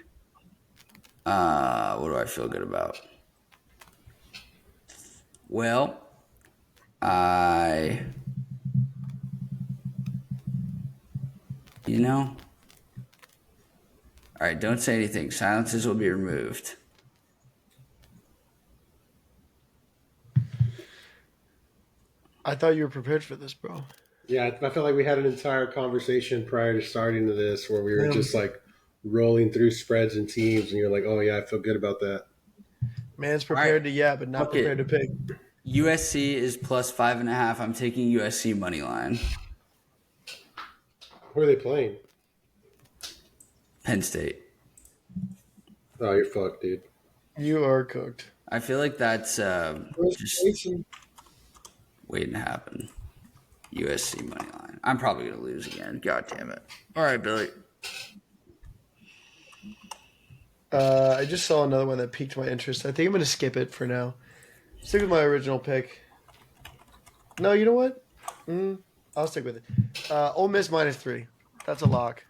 [SPEAKER 1] What do I feel good about? Well, I, all right, don't say anything. Silences will be removed.
[SPEAKER 3] I thought you were prepared for this, bro.
[SPEAKER 2] Yeah, I felt like we had an entire conversation prior to starting to this where we were just like rolling through spreads and teams, and you're like, "Oh yeah, I feel good about that."
[SPEAKER 3] Man's
[SPEAKER 1] All right,
[SPEAKER 3] prepared to but not
[SPEAKER 1] fuck it.
[SPEAKER 3] prepared to pick.
[SPEAKER 1] USC is plus 5.5. I'm taking USC money line.
[SPEAKER 2] Who are they playing?
[SPEAKER 1] Penn State.
[SPEAKER 2] Oh, you're fucked, dude.
[SPEAKER 3] You are cooked.
[SPEAKER 1] I feel like that's just waiting to happen. USC money line. I'm probably gonna lose again. God damn it! All right, Billy.
[SPEAKER 3] I just saw another one that piqued my interest. I think I'm going to skip it for now. Stick with my original pick. No, you know what? I'll stick with it. Ole Miss -3. That's a lock.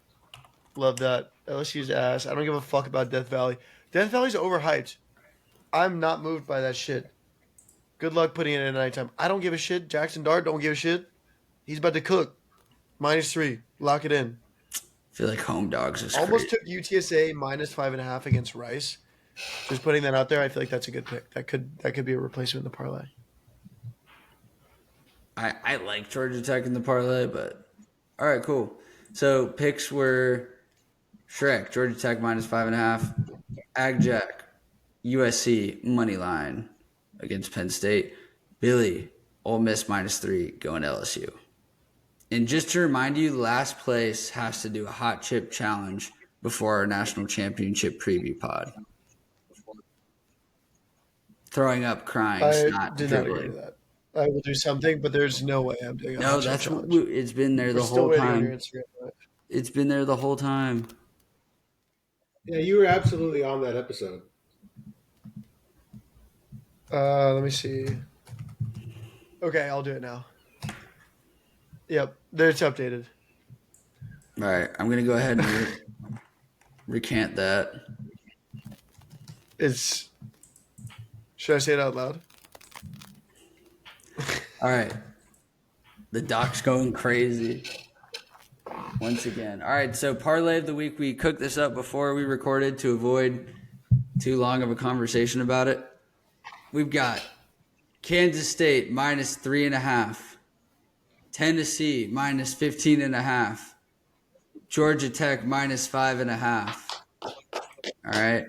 [SPEAKER 3] Love that. LSU's ass. I don't give a fuck about Death Valley. Death Valley's overhyped. I'm not moved by that shit. Good luck putting it in at nighttime. I don't give a shit. Jackson Dart don't give a shit. He's about to cook. -3. Lock it in.
[SPEAKER 1] I feel like home dogs is
[SPEAKER 3] Almost
[SPEAKER 1] crazy.
[SPEAKER 3] took UTSA -5.5 against Rice. Just putting that out there, I feel like that's a good pick. That could be a replacement in the parlay.
[SPEAKER 1] I like Georgia Tech in the parlay, but all right, cool. So picks were Shrek, Georgia Tech -5.5, Ag Jack, USC money line against Penn State, Billy, Ole Miss -3 going LSU. And just to remind you, last place has to do a hot chip challenge before our national championship preview pod. Throwing up, crying,
[SPEAKER 3] I
[SPEAKER 1] snot,
[SPEAKER 3] did not agree to
[SPEAKER 1] dribbling.
[SPEAKER 3] that. I will do something, but there's no way I'm doing a
[SPEAKER 1] No,
[SPEAKER 3] hot shot
[SPEAKER 1] that's what
[SPEAKER 3] challenge.
[SPEAKER 1] it's been there
[SPEAKER 3] We're
[SPEAKER 1] the
[SPEAKER 3] still
[SPEAKER 1] whole
[SPEAKER 3] waiting on your
[SPEAKER 1] time.
[SPEAKER 3] Instagram. Live.
[SPEAKER 1] It's been there the whole time.
[SPEAKER 2] Yeah, you were absolutely on that episode.
[SPEAKER 3] Let me see. Okay, I'll do it now. Yep, it's updated.
[SPEAKER 1] All right, I'm gonna go ahead and recant that.
[SPEAKER 3] It's. Should I say it out loud?
[SPEAKER 1] All right, the doc's going crazy once again. All right, so parlay of the week. We cooked this up before we recorded to avoid too long of a conversation about it. We've got Kansas State -3.5, Tennessee -15.5, Georgia Tech -5.5. All right.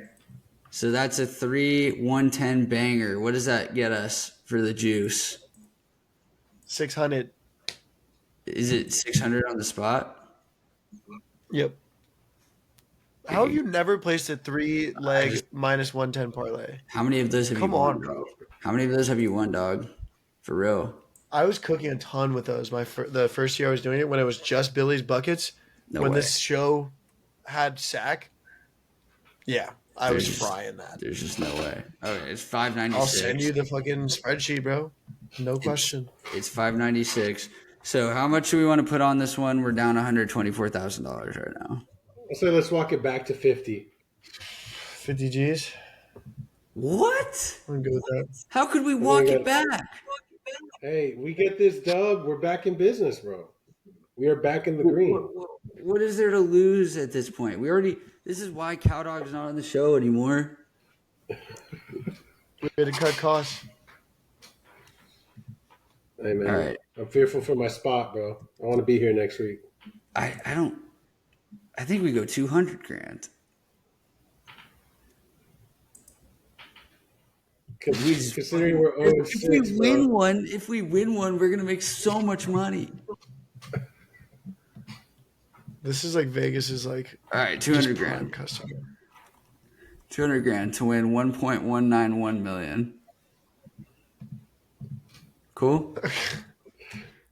[SPEAKER 1] So that's a 3-110 banger. What does that get us for the juice?
[SPEAKER 3] 600.
[SPEAKER 1] Is it 600 on the spot?
[SPEAKER 3] Yep. How have you never placed a 3-leg -110 parlay?
[SPEAKER 1] How many of those have
[SPEAKER 3] Come
[SPEAKER 1] you won,
[SPEAKER 3] on, bro.
[SPEAKER 1] How many of those have you won, dog? For real?
[SPEAKER 3] I was cooking a ton with those. The first year I was doing it when it was just Billy's buckets.
[SPEAKER 1] No
[SPEAKER 3] when
[SPEAKER 1] way.
[SPEAKER 3] this show had sack, yeah, I was
[SPEAKER 1] There's-
[SPEAKER 3] frying that.
[SPEAKER 1] There's just no way. Okay, it's 596.
[SPEAKER 3] I'll send you the fucking spreadsheet, bro. No question.
[SPEAKER 1] It's 596. So how much do we want to put on this one? We're down $124,000 right now.
[SPEAKER 2] I'll say let's walk it back to 50.
[SPEAKER 3] 50 G's.
[SPEAKER 1] What?
[SPEAKER 3] I'm good with that.
[SPEAKER 1] How could we walk
[SPEAKER 2] got-
[SPEAKER 1] it back?
[SPEAKER 2] Hey, we get this dub. We're back in business, bro. We are back in the green.
[SPEAKER 1] What is there to lose at this point? This is why Cowdog's not on the show anymore.
[SPEAKER 3] We had to cut costs.
[SPEAKER 2] Hey, man.
[SPEAKER 1] All right.
[SPEAKER 2] I'm fearful for my spot, bro. I want to be here next week.
[SPEAKER 1] I think we go 200 grand.
[SPEAKER 2] Considering we're 0
[SPEAKER 1] If we win one, we're gonna make so much money.
[SPEAKER 3] This is like Vegas is like
[SPEAKER 1] All right, 200
[SPEAKER 3] prime
[SPEAKER 1] grand.
[SPEAKER 3] customer.
[SPEAKER 1] 200 grand to win 1.191 million. Cool.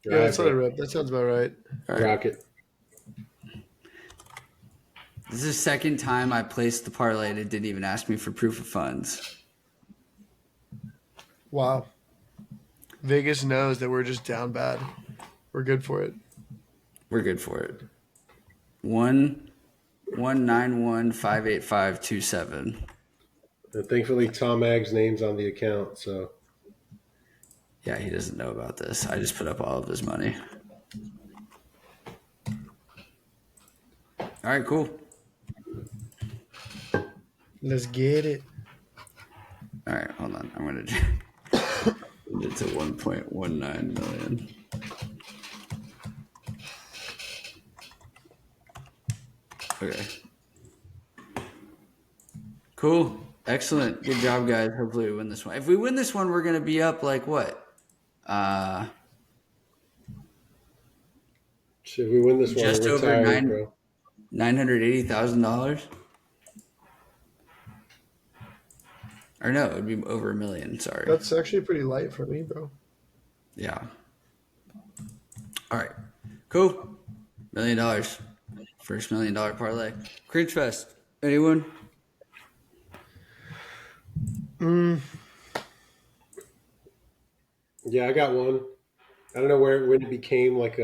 [SPEAKER 3] Yeah, that's what I read. That sounds about right.
[SPEAKER 1] All right.
[SPEAKER 2] Rocket.
[SPEAKER 1] This is the second time I placed the parlay and it didn't even ask me for proof of funds.
[SPEAKER 3] Wow. Vegas knows that we're just down bad. We're good for it.
[SPEAKER 1] We're good for it. 191,585,27.
[SPEAKER 2] And thankfully, TomAg's name's on the account, so
[SPEAKER 1] Yeah, he doesn't know about this. I just put up all of his money. All right, cool.
[SPEAKER 3] Let's get it.
[SPEAKER 1] All right, hold on. I'm gonna it to 1.19 million. Okay. Cool. Excellent. Good job, guys. Hopefully we win this one. If we win this one, we're gonna be up like what?
[SPEAKER 2] Shit, if we win this one,
[SPEAKER 1] Just
[SPEAKER 2] we're
[SPEAKER 1] over
[SPEAKER 2] retiring, bro.
[SPEAKER 1] $980,000. Or no, it would be over $1 million. Sorry.
[SPEAKER 3] That's actually pretty light for me, bro.
[SPEAKER 1] Yeah. All right. Cool. $1 million. First $1 million parlay. Cringe Fest. Anyone?
[SPEAKER 2] Yeah, I got one. I don't know when it became like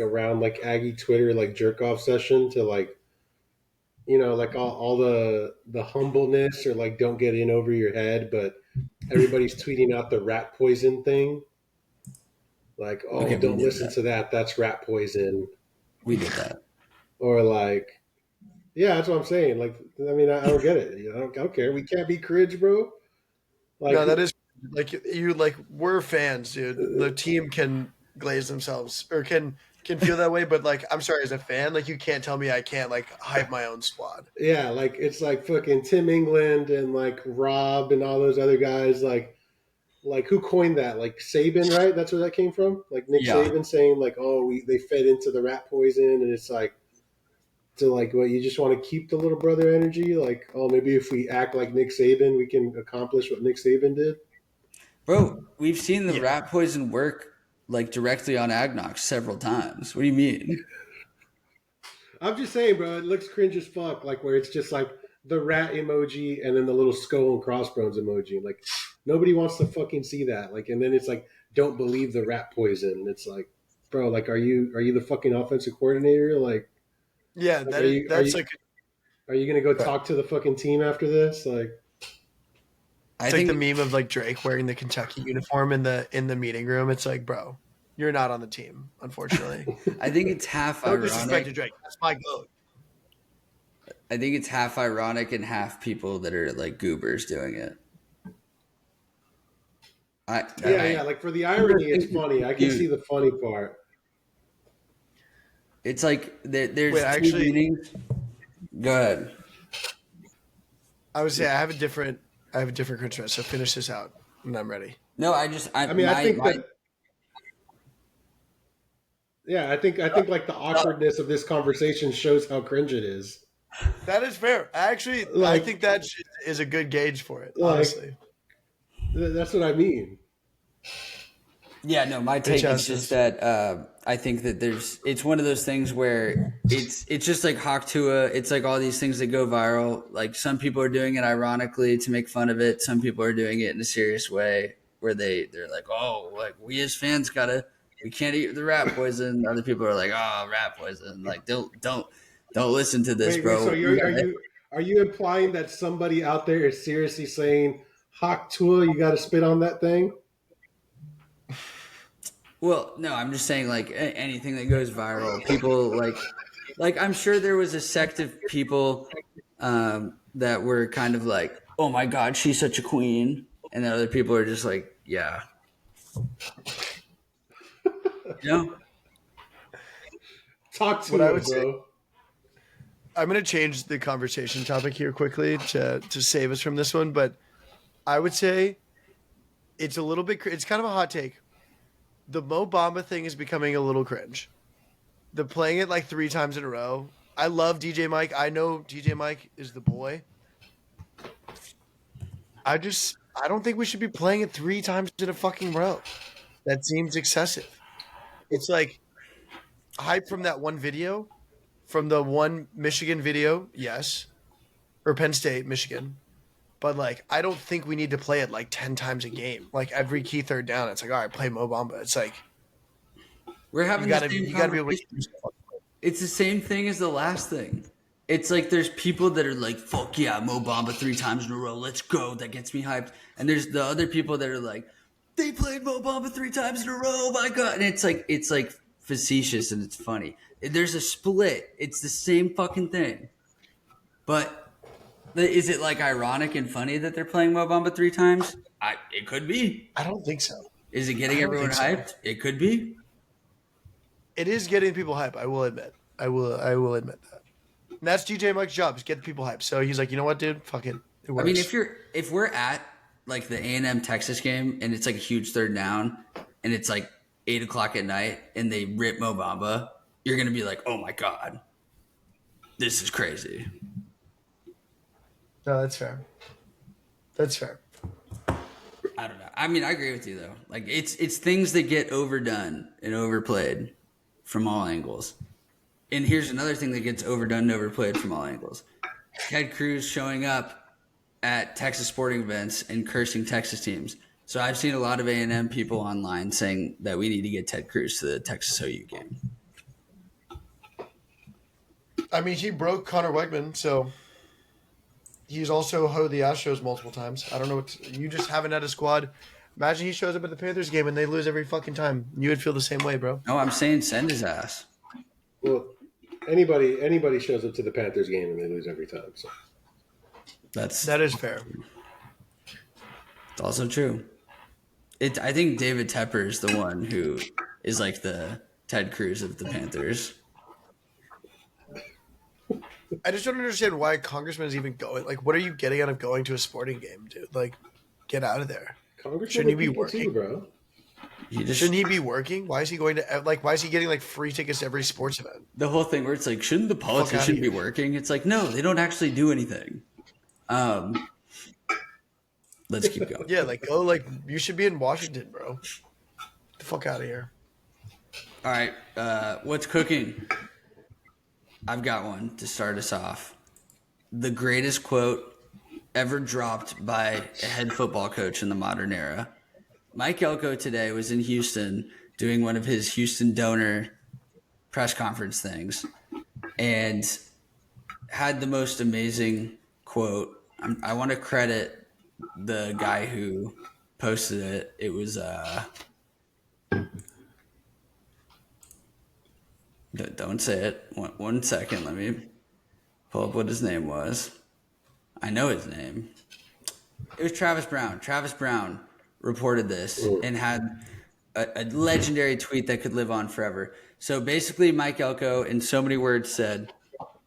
[SPEAKER 2] around like Aggie Twitter like jerk off session to like like all the humbleness or like don't get in over your head, but everybody's tweeting out the rat poison thing. Like, oh,
[SPEAKER 1] Okay, we
[SPEAKER 2] don't
[SPEAKER 1] did
[SPEAKER 2] listen
[SPEAKER 1] that.
[SPEAKER 2] to that. That's rat poison.
[SPEAKER 1] We did that.
[SPEAKER 2] Or like, yeah, that's what I'm saying. Like, I mean, I don't get it. I don't care. We can't be cringe, bro. Like,
[SPEAKER 3] No, that is like you like we're fans, dude. The team can glaze themselves or can feel that way, but like I'm sorry, as a fan, like you can't tell me I can't like hype my own squad.
[SPEAKER 2] yeah, like it's like fucking Tim England and like Rob and all those other guys. Like who coined that? Like Saban, right? That's where that came from. Like Nick
[SPEAKER 1] Yeah.
[SPEAKER 2] Saban saying like, oh, they fed into the rat poison, and it's like to like what you just want to keep the little brother energy. Like, oh, maybe if we act like Nick Saban, we can accomplish what Nick Saban did.
[SPEAKER 1] Bro, we've seen the
[SPEAKER 3] Yeah.
[SPEAKER 1] rat poison work like directly on Agnox several times. What do you mean?
[SPEAKER 2] I'm just saying, bro. It looks cringe as fuck. Like where it's just like the rat emoji and then the little skull and crossbones emoji. Like nobody wants to fucking see that. Like, and then it's like, don't believe the rat poison. And it's like, bro, like, are you the fucking offensive coordinator?
[SPEAKER 3] Yeah,
[SPEAKER 2] Like
[SPEAKER 3] that is that's like
[SPEAKER 2] are you gonna go talk to the fucking team after this? Like,
[SPEAKER 1] I
[SPEAKER 3] it's like
[SPEAKER 1] think
[SPEAKER 3] the meme of like Drake wearing the Kentucky uniform in the meeting room. It's like, bro, you're not on the team, unfortunately.
[SPEAKER 1] I think it's half
[SPEAKER 3] No disrespect to
[SPEAKER 1] ironic.
[SPEAKER 3] Drake. That's my goat.
[SPEAKER 1] I think it's half ironic and half people that are like goobers doing it.
[SPEAKER 2] yeah. Like for the irony, it's funny. I can see
[SPEAKER 1] Dude,
[SPEAKER 2] the funny part.
[SPEAKER 1] it's like there's
[SPEAKER 3] Wait,
[SPEAKER 1] two
[SPEAKER 3] actually,
[SPEAKER 1] meanings. Go ahead.
[SPEAKER 3] I would say I have a different control. So finish this out, and I'm ready.
[SPEAKER 1] No,
[SPEAKER 2] I mean, I think that. Yeah, I think like the awkwardness of this conversation shows how cringe it is.
[SPEAKER 3] That is fair. I
[SPEAKER 2] Like,
[SPEAKER 3] think that is a good gauge for it.
[SPEAKER 2] like
[SPEAKER 3] Honestly,
[SPEAKER 2] that's what I mean.
[SPEAKER 1] Yeah, no, my take is just that I think that it's one of those things where it's just like Hawk Tua. It's like all these things that go viral. Like some people are doing it ironically to make fun of it. Some people are doing it in a serious way where they're like, oh, like we as fans we can't eat the rat poison. Other people are like, oh, rat poison. Like don't listen to this, bro.
[SPEAKER 2] So are you implying that somebody out there is seriously saying, Hawk Tua, you got to spit on that thing?
[SPEAKER 1] Well, no, I'm just saying like anything that goes viral, people like I'm sure there was a sect of people that were kind of like, oh my god, she's such a queen, and then other people are just like, yeah, you know.
[SPEAKER 2] Talk to
[SPEAKER 3] what I
[SPEAKER 2] him,
[SPEAKER 3] would say,
[SPEAKER 2] bro.
[SPEAKER 3] I'm going to change the conversation topic here quickly to save us from this one. But I would say it's a little bit. It's kind of a hot take. The Mo Bamba thing is becoming a little cringe. The playing it like 3 times in a row. I love DJ Mike. I know DJ Mike is the boy. I don't think we should be playing it 3 times in a fucking row. That seems excessive. It's like hype from that one video, from the one Michigan video, yes, or Penn State, Michigan. But like, I don't think we need to play it like 10 times a game. Like every key third down, it's like, all right, play Mo Bamba. It's like
[SPEAKER 1] We're having
[SPEAKER 3] you
[SPEAKER 1] the same
[SPEAKER 3] gotta be able to.
[SPEAKER 1] conversation. It's the same thing as the last thing. It's like there's people that are like, fuck yeah, Mo Bamba 3 times in a row, let's go. That gets me hyped. And there's the other people that are like, they played Mo Bamba 3 times in a row. My God, and it's like facetious and it's funny. There's a split. It's the same fucking thing, but is it like ironic and funny that they're playing Mo Bamba 3 times? It could be.
[SPEAKER 3] I don't think so.
[SPEAKER 1] Is it
[SPEAKER 3] I
[SPEAKER 1] getting
[SPEAKER 3] don't
[SPEAKER 1] everyone
[SPEAKER 3] think so.
[SPEAKER 1] hyped? It could be.
[SPEAKER 3] It is getting people hype. I will admit. I will admit that. And that's DJ Mike's job, is get the people hyped. So he's like, you know what, dude? Fuck it. It works.
[SPEAKER 1] I mean, if we're at like the A&M Texas game and it's like a huge third down and it's like 8:00 at night and they rip Mo Bamba, you're gonna be like, oh my God, this is crazy.
[SPEAKER 3] No, that's fair. That's fair.
[SPEAKER 1] I don't know. I mean, I agree with you though. Like it's things that get overdone and overplayed from all angles. And here's another thing that gets overdone and overplayed from all angles. Ted Cruz showing up at Texas sporting events and cursing Texas teams. So I've seen a lot of A&M people online saying that we need to get Ted Cruz to the Texas OU game.
[SPEAKER 3] I mean, he broke Connor Wegman, so he's also hoed the Astros multiple times. I don't know you just haven't had a squad. Imagine he shows up at the Panthers game and they lose every fucking time. You would feel the same way, bro.
[SPEAKER 1] No, I'm saying send his ass.
[SPEAKER 2] Well, anybody shows up to the Panthers game and they lose every time. So
[SPEAKER 3] That is fair.
[SPEAKER 1] It's also true. I think David Tepper is the one who is like the Ted Cruz of the Panthers.
[SPEAKER 3] I just don't understand why Congressman is even going. Like, what are you getting out of going to a sporting game, dude? Like, get out of there. Shouldn't he be working,
[SPEAKER 2] too, bro?
[SPEAKER 3] Shouldn't he be working? Why is he going to why is he getting like free tickets to every sports event?
[SPEAKER 1] The whole thing where it's like, shouldn't the politician be working? It's like, no, they don't actually do anything. Let's keep going.
[SPEAKER 3] Yeah, like go you should be in Washington, bro. Get the fuck out of here.
[SPEAKER 1] All right, what's cooking? I've got one to start us off. The greatest quote ever dropped by a head football coach in the modern era. Mike Elko today was in Houston doing one of his Houston donor press conference things and had the most amazing quote. I want to credit the guy who posted it. It was don't say it. One second. Let me pull up what his name was. I know his name. It was Travis Brown. Travis Brown reported this and had a legendary tweet that could live on forever. So basically, Mike Elko, in so many words, said,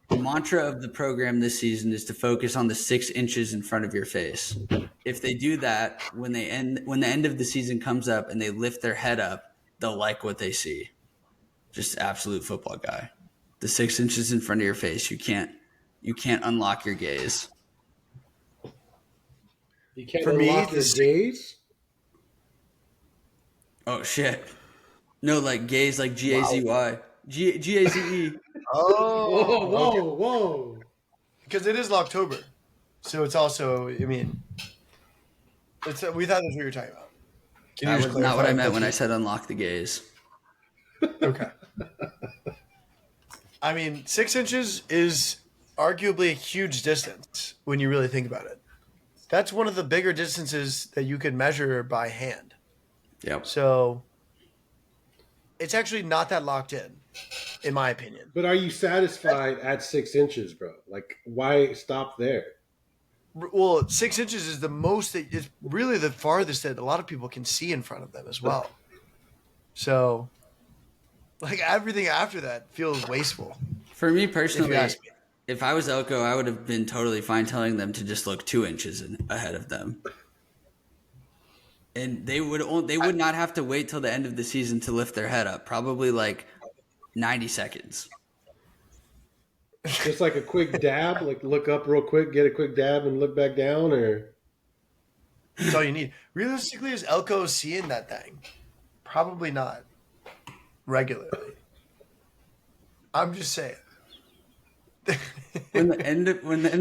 [SPEAKER 1] the mantra of the program this season is to focus on the 6 inches in front of your face. If they do that, when the end of the season comes up and they lift their head up, they'll like what they see. Just absolute football guy. The 6 inches in front of your face, you can't unlock your gaze.
[SPEAKER 2] You can't unlock your gaze?
[SPEAKER 1] Oh, shit. No, like gaze, like G-A-Z-Y. Wow. G-A-Z-E.
[SPEAKER 3] Oh.
[SPEAKER 2] Whoa.
[SPEAKER 3] Because it is October. So it's also, I mean, we thought that's what you were talking about.
[SPEAKER 1] That was not what I meant when I said unlock the gaze.
[SPEAKER 3] Okay. I mean, 6 inches is arguably a huge distance when you really think about it. That's one of the bigger distances that you can measure by hand.
[SPEAKER 1] Yep.
[SPEAKER 3] So it's actually not that locked in my opinion.
[SPEAKER 2] But are you satisfied at 6 inches, bro? Like, why stop there?
[SPEAKER 3] Well, 6 inches is the most that it's really the farthest that a lot of people can see in front of them as well. So, like, everything after that feels wasteful.
[SPEAKER 1] For me personally, if I was Elko, I would have been totally fine telling them to just look 2 inches ahead of them. And they would not have to wait till the end of the season to lift their head up. Probably like 90 seconds.
[SPEAKER 2] Just like a quick dab, like look up real quick, get a quick dab, and look back down, or
[SPEAKER 3] that's all you need. Realistically, is Elko seeing that thing? Probably not regularly. I'm just saying.
[SPEAKER 1] when the end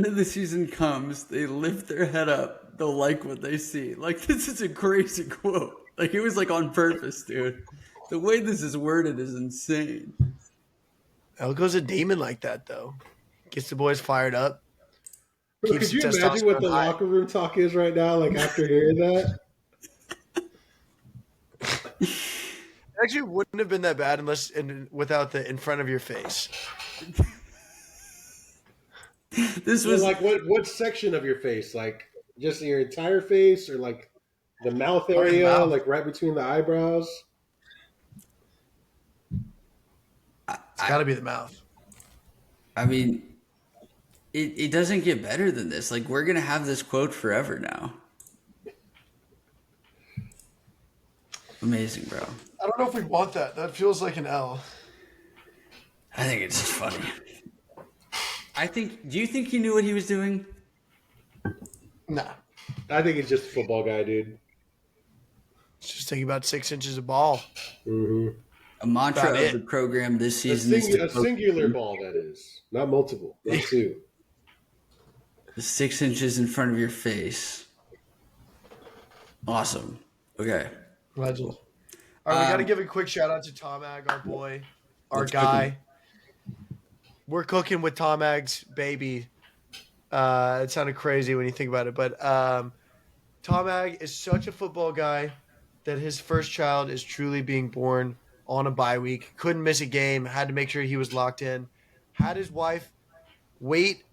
[SPEAKER 1] of the season comes, they lift their head up. They'll like what they see. Like, this is a crazy quote. Like, it was like on purpose, dude. The way this is worded is insane.
[SPEAKER 3] Elko's a demon like that, though. Gets the boys fired up.
[SPEAKER 2] Bro, could you imagine what the locker room talk is right now? Like after hearing that,
[SPEAKER 3] actually wouldn't have been that bad without the in front of your face.
[SPEAKER 1] This
[SPEAKER 2] Well,
[SPEAKER 1] was
[SPEAKER 2] like what section of your face? Like just your entire face, or like the mouth
[SPEAKER 3] Probably the
[SPEAKER 2] area,
[SPEAKER 3] mouth.
[SPEAKER 2] like right between the eyebrows?
[SPEAKER 3] It's got to be the mouth.
[SPEAKER 1] I mean, it doesn't get better than this. Like, we're gonna have this quote forever now. Amazing, bro.
[SPEAKER 3] I don't know if we want that. That feels like an L.
[SPEAKER 1] I think it's just funny. Do you think he knew what he was doing?
[SPEAKER 3] Nah.
[SPEAKER 2] I think he's just a football guy, dude.
[SPEAKER 3] Just thinking about 6 inches of ball.
[SPEAKER 2] Mm-hmm.
[SPEAKER 1] A mantra
[SPEAKER 3] About
[SPEAKER 1] of
[SPEAKER 3] it.
[SPEAKER 1] the program this
[SPEAKER 2] A,
[SPEAKER 1] season is
[SPEAKER 2] a singular ball, that is, not multiple, not two.
[SPEAKER 1] the 6 inches in front of your face. Awesome. Okay.
[SPEAKER 3] Legend. All right, we got to give a quick shout out to TomAg, our boy, our guy. We're cooking with TomAg's baby. It sounded crazy when you think about it, but TomAg is such a football guy that his first child is truly being born on a bye week. Couldn't miss a game. Had to make sure he was locked in. Had his wife wait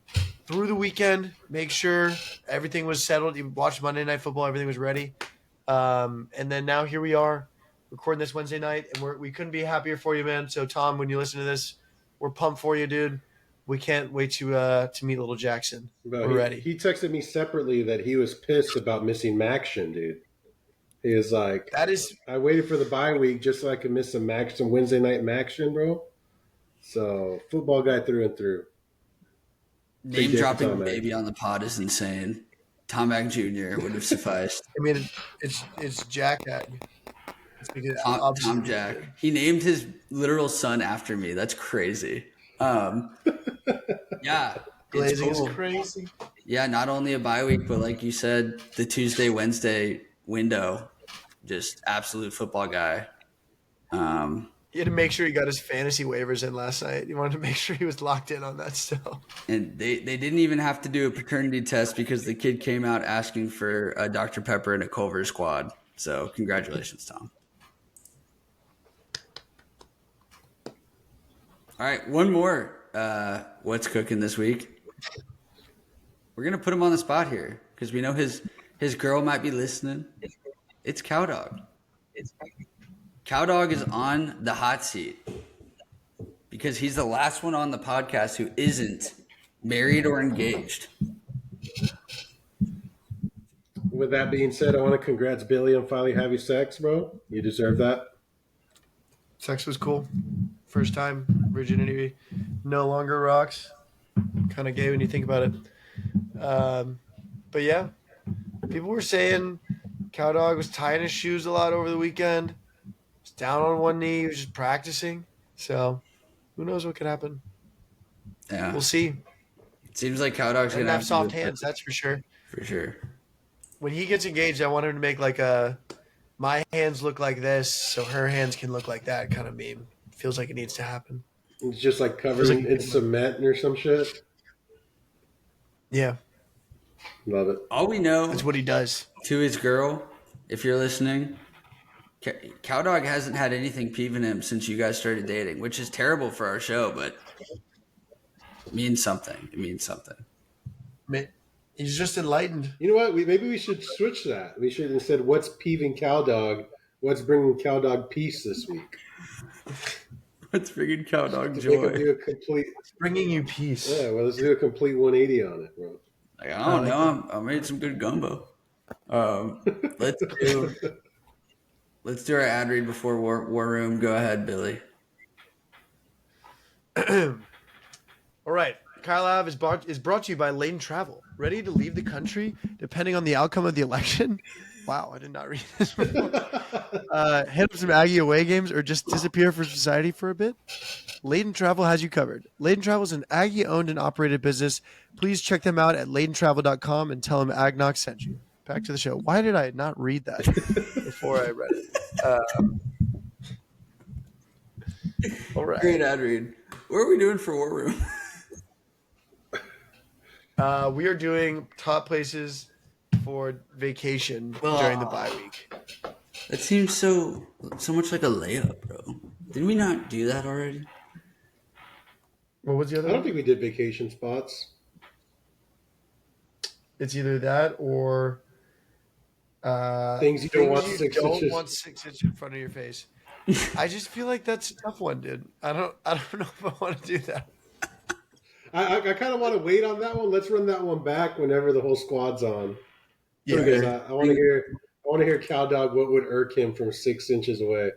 [SPEAKER 3] through the weekend, make sure everything was settled. He watched Monday Night Football. Everything was ready. And then now here we are recording this Wednesday night, and we couldn't be happier for you, man. So, Tom, when you listen to this, we're pumped for you, dude. We can't wait to meet little Jackson.
[SPEAKER 2] But
[SPEAKER 3] we're ready.
[SPEAKER 2] He texted me separately that he was pissed about missing Maction, dude. He was like, I waited for the bye week just so I could miss some Wednesday night Maction, bro. So, football guy through and through.
[SPEAKER 1] Name dropping baby on the pod is insane. TomAg Jr. would have sufficed.
[SPEAKER 3] I mean, it's Jack Ag.
[SPEAKER 1] Tom Jack. He named his literal son after me. That's crazy. Yeah.
[SPEAKER 3] Glazing is crazy.
[SPEAKER 1] Yeah, not only a bye week, but like you said, the Tuesday, Wednesday window. Just absolute football guy.
[SPEAKER 3] He had to make sure he got his fantasy waivers in last night. He wanted to make sure he was locked in on that still.
[SPEAKER 1] And they didn't even have to do a paternity test because the kid came out asking for a Dr. Pepper and a Culver squad. So congratulations, Tom. All right, one more. What's cooking this week? We're gonna put him on the spot here because we know his girl might be listening. It's Cowdog. Cowdog is on the hot seat because he's the last one on the podcast who isn't married or engaged.
[SPEAKER 2] With that being said, I want to congrats Billy on finally having sex, bro. You deserve that.
[SPEAKER 3] Sex was cool. First time. Virginity no longer rocks. Kind of gay when you think about it. But yeah, people were saying Cowdog was tying his shoes a lot over the weekend. Was down on one knee. He was just practicing. So who knows what could happen?
[SPEAKER 1] Yeah,
[SPEAKER 3] we'll see.
[SPEAKER 1] It seems like Cowdog's gonna
[SPEAKER 3] have soft hands. That's for sure.
[SPEAKER 1] For sure.
[SPEAKER 3] When he gets engaged, I want him to make like my hands look like this, so her hands can look like that kind of meme. Feels like it needs to happen.
[SPEAKER 2] It's just like covered in cement or some shit.
[SPEAKER 3] Yeah.
[SPEAKER 2] Love it.
[SPEAKER 1] All we know
[SPEAKER 3] is what he does.
[SPEAKER 1] To his girl, if you're listening, Cowdog hasn't had anything peeving him since you guys started dating, which is terrible for our show, but it means something. It means something.
[SPEAKER 3] He's just enlightened.
[SPEAKER 2] You know what? Maybe we should switch that. We should instead, what's peeving Cowdog? What's bringing Cowdog peace this week?
[SPEAKER 1] What's bringing Cowdog joy?
[SPEAKER 3] It's bringing you peace.
[SPEAKER 2] Yeah, well, let's do a complete 180 on it, bro.
[SPEAKER 1] Like, I don't know. I made some good gumbo. Let's do our ad read before War Room. Go ahead, Billy.
[SPEAKER 3] All right. Kyle Ave is brought to you by Layton Travel. Ready to leave the country depending on the outcome of the election? Wow, I did not read this before. Head up some Aggie away games or just disappear from society for a bit? Layton Travel has you covered. Layton Travel is an Aggie-owned and operated business. Please check them out at laytontravel.com and tell them Agnox sent you. Back to the show. Why did I not read that before I read it? All right.
[SPEAKER 1] Great ad read. What are we doing for War Room?
[SPEAKER 3] We are doing top places for vacation during the bye week.
[SPEAKER 1] That seems so much like a layup, Did we not do that already?
[SPEAKER 3] What was the other
[SPEAKER 2] I don't
[SPEAKER 3] one?
[SPEAKER 2] think we did vacation spots.
[SPEAKER 3] It's either that or
[SPEAKER 2] Things you don't
[SPEAKER 3] things
[SPEAKER 2] want
[SPEAKER 3] you
[SPEAKER 2] 6 inches.
[SPEAKER 3] don't want 6 inches in front of your face. I just feel like that's a tough one, dude. I don't know if I want to do that.
[SPEAKER 2] I kind of want to wait on that one. Let's run that one back whenever the whole squad's on.
[SPEAKER 3] Yeah.
[SPEAKER 2] Because I want to hear. I want to hear Cowdog what would irk him from 6 inches away.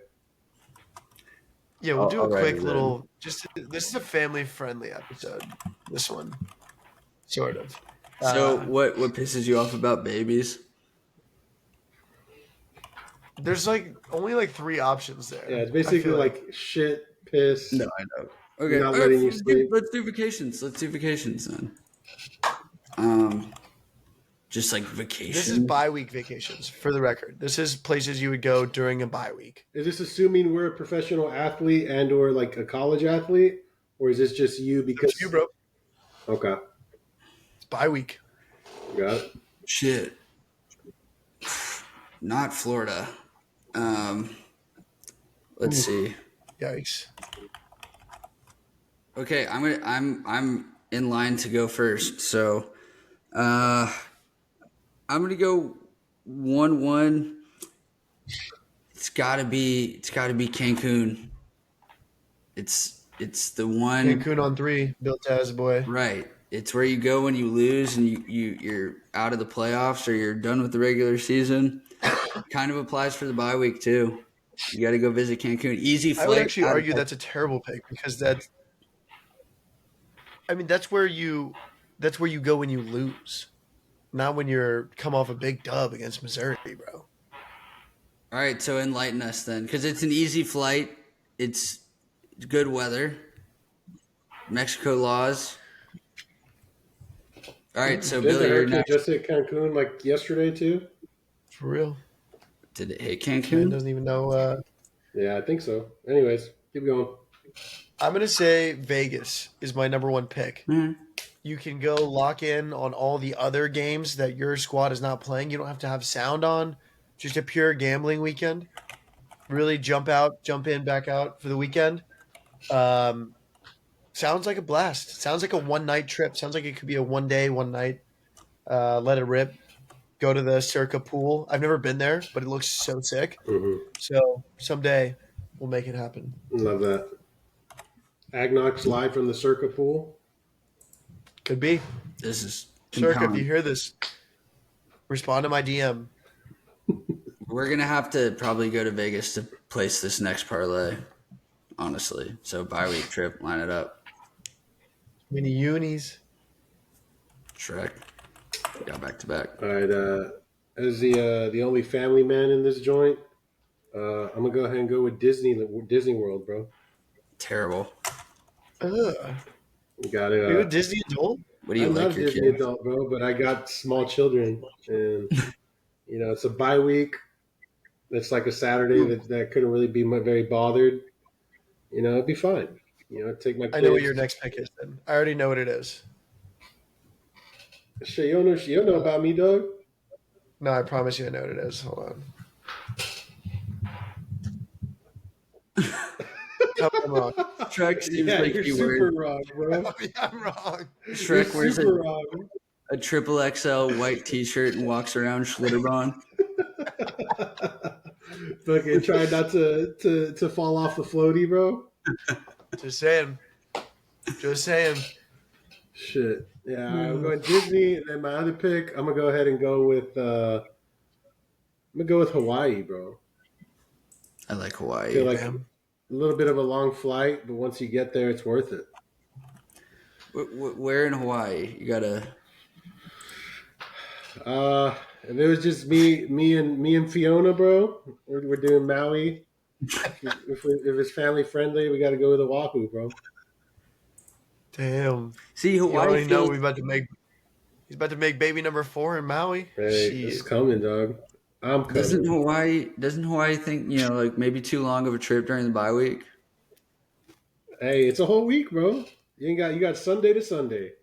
[SPEAKER 3] Yeah, we'll do a
[SPEAKER 1] I'll write
[SPEAKER 3] quick
[SPEAKER 1] it
[SPEAKER 3] little. This is a family-friendly episode. This one, sort of.
[SPEAKER 1] So what pisses you off about babies?
[SPEAKER 3] There's like only like 3 options there.
[SPEAKER 2] Yeah, it's
[SPEAKER 3] I
[SPEAKER 2] basically
[SPEAKER 3] feel
[SPEAKER 2] like shit, piss,
[SPEAKER 1] No, I know. Okay,
[SPEAKER 2] not letting you sleep.
[SPEAKER 1] let's do vacations. Let's do vacations then. Just like vacation.
[SPEAKER 3] This is bi-week vacations, for the record. This is places you would go during a bi-week.
[SPEAKER 2] Is this assuming we're a professional athlete and or like a college athlete, or is this just you because
[SPEAKER 3] It's you, bro.
[SPEAKER 2] Okay,
[SPEAKER 3] It's bi-week.
[SPEAKER 2] got it.
[SPEAKER 1] Shit. Not Florida. Let's see.
[SPEAKER 3] Yikes.
[SPEAKER 1] Okay, I'm in line to go first. So, I'm gonna go 1-1. It's gotta be Cancun. It's the one.
[SPEAKER 3] Cancun on 3, built as a boy.
[SPEAKER 1] Right. It's where you go when you lose and you're out of the playoffs or you're done with the regular season. Kind of applies for the bye week too. You got to go visit Cancun. Easy flight.
[SPEAKER 3] I would actually argue that's a terrible pick because that's where you go when you lose, not when you're come off a big dub against Missouri, bro.
[SPEAKER 1] All right, so enlighten us then, because it's an easy flight. It's good weather. Mexico laws. All right, so
[SPEAKER 2] Did the
[SPEAKER 1] Billy, you're
[SPEAKER 2] hurricane
[SPEAKER 1] next.
[SPEAKER 2] just hit Cancun like yesterday too?
[SPEAKER 3] For real.
[SPEAKER 1] Did it hit
[SPEAKER 3] Man
[SPEAKER 1] Cancun?
[SPEAKER 3] doesn't even know.
[SPEAKER 2] Yeah, I think so. Anyways, keep going.
[SPEAKER 3] I'm gonna say Vegas is my number 1 pick.
[SPEAKER 1] Mhm.
[SPEAKER 3] You can go lock in on all the other games that your squad is not playing. You don't have to have sound on. Just a pure gambling weekend. Really jump in, back out for the weekend. Sounds like a blast. Sounds like a one-night trip. Sounds like it could be a 1 day, 1 night. Let it rip. Go to the Circa pool. I've never been there, but it looks so sick.
[SPEAKER 2] Mm-hmm.
[SPEAKER 3] So someday we'll make it happen.
[SPEAKER 2] Love that. Agnox live from the Circa pool.
[SPEAKER 3] Could be.
[SPEAKER 1] This is
[SPEAKER 3] Circa, if
[SPEAKER 1] compelling.
[SPEAKER 3] you hear this, respond to my DM.
[SPEAKER 1] We're gonna have to probably go to Vegas to place this next parlay. Honestly, so bye week trip, line it up.
[SPEAKER 3] Mini unis.
[SPEAKER 1] Shrek, got back to back.
[SPEAKER 2] All right. As the only family man in this joint, I'm gonna go ahead and go with Disney World, bro.
[SPEAKER 1] Terrible.
[SPEAKER 3] Ugh.
[SPEAKER 2] You got
[SPEAKER 3] Are you a
[SPEAKER 2] it.
[SPEAKER 3] Disney adult?
[SPEAKER 1] What do you
[SPEAKER 2] I'm
[SPEAKER 1] like
[SPEAKER 2] not a
[SPEAKER 1] your
[SPEAKER 2] Disney
[SPEAKER 1] kid?
[SPEAKER 2] adult, bro, but I got small children, and it's a bye week. It's like a Saturday that couldn't really be very bothered. It'd be fine. Take my kids.
[SPEAKER 3] I know what your next pick is then. I already know what it is.
[SPEAKER 2] Shit, you don't know about me, dog.
[SPEAKER 3] No, I promise you I know what it is. Hold on. Tell me I'm wrong.
[SPEAKER 1] Shrek seems
[SPEAKER 2] Yeah,
[SPEAKER 1] like
[SPEAKER 2] you're
[SPEAKER 1] he
[SPEAKER 2] super
[SPEAKER 1] wears
[SPEAKER 2] wrong, bro.
[SPEAKER 3] I'm wrong.
[SPEAKER 1] Shrek
[SPEAKER 2] You're
[SPEAKER 1] wears
[SPEAKER 2] super wrong.
[SPEAKER 1] a triple XL white T-shirt and walks around Schlitterbahn.
[SPEAKER 2] Fucking try not to fall off the floaty, bro.
[SPEAKER 3] Just saying. Just saying.
[SPEAKER 2] Shit. Yeah, I'm going Disney, and then my other pick, I'm gonna go ahead and go with Hawaii, bro.
[SPEAKER 1] I like
[SPEAKER 2] I
[SPEAKER 1] Hawaii.
[SPEAKER 2] feel like
[SPEAKER 3] Bam.
[SPEAKER 2] a little bit of a long flight, but once you get there, it's worth it.
[SPEAKER 1] Where in Hawaii? You gotta.
[SPEAKER 2] If it was just me and Fiona, bro, we're doing Maui. If it's family friendly, we got to go with Oahu, bro.
[SPEAKER 3] Damn.
[SPEAKER 1] See,
[SPEAKER 3] You
[SPEAKER 1] Hawaii
[SPEAKER 3] already know
[SPEAKER 1] feels.
[SPEAKER 3] he's about to make baby number 4 in Maui.
[SPEAKER 2] Hey,
[SPEAKER 3] Shit.
[SPEAKER 2] it's coming, dog. I'm coming.
[SPEAKER 1] Doesn't Hawaii think like maybe too long of a trip during the bye week?
[SPEAKER 2] Hey, it's a whole week, bro. You got Sunday to Sunday.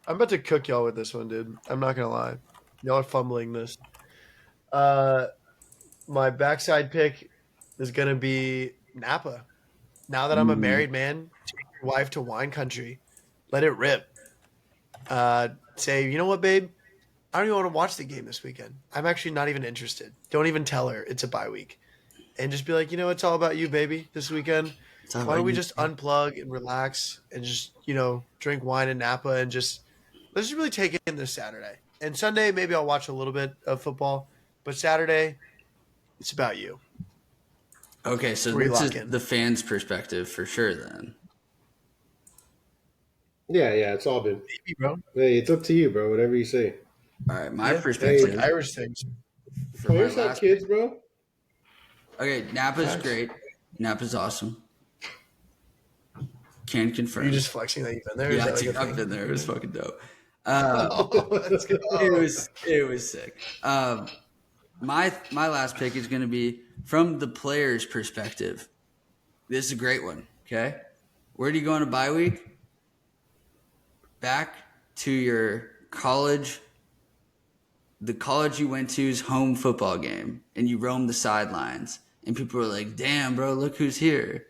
[SPEAKER 3] I'm about to cook y'all with this one, dude. I'm not gonna lie. Y'all are fumbling this. My backside pick is going to be Napa. Now that I'm a married man, take your wife to wine country. Let it rip. Say, you know what, babe? I don't even want to watch the game this weekend. I'm actually not even interested. Don't even tell her it's a bye week. And just be like, you know, it's all about you, baby, this weekend.
[SPEAKER 1] It's all
[SPEAKER 3] Why don't
[SPEAKER 1] about
[SPEAKER 3] we
[SPEAKER 1] you.
[SPEAKER 3] just unplug and relax and just, drink wine in Napa and just let's just really take it in this Saturday. And Sunday, maybe I'll watch a little bit of football. But Saturday, it's about you.
[SPEAKER 1] Okay,
[SPEAKER 3] It's
[SPEAKER 1] so
[SPEAKER 3] where you
[SPEAKER 1] this
[SPEAKER 3] lock
[SPEAKER 1] is
[SPEAKER 3] in.
[SPEAKER 1] the fans' perspective for sure. Then
[SPEAKER 2] Yeah, it's all been.
[SPEAKER 3] Maybe, bro.
[SPEAKER 2] Hey, it's up to you, bro. Whatever you say.
[SPEAKER 1] all right, my
[SPEAKER 3] Yeah, it's like
[SPEAKER 1] perspective
[SPEAKER 3] Irish things.
[SPEAKER 2] The
[SPEAKER 1] for my
[SPEAKER 2] players have
[SPEAKER 1] last.
[SPEAKER 2] kids, bro.
[SPEAKER 1] Okay, Napa's
[SPEAKER 2] Facts.
[SPEAKER 1] great. Napa's awesome. Can
[SPEAKER 3] Are you
[SPEAKER 1] confirm.
[SPEAKER 3] just flexing that you've been there? Is
[SPEAKER 1] Yeah,
[SPEAKER 3] that like a
[SPEAKER 1] dude, I've
[SPEAKER 3] thing?
[SPEAKER 1] been there. It was fucking dope.
[SPEAKER 3] Oh, let's
[SPEAKER 1] It
[SPEAKER 3] go.
[SPEAKER 1] was sick. My last pick is going to be from the player's perspective. This is a great one. Okay, where do you go on a bye week? Back to your college, the college you went to's home football game, and you roam the sidelines, and people are like, "Damn, bro, look who's here!"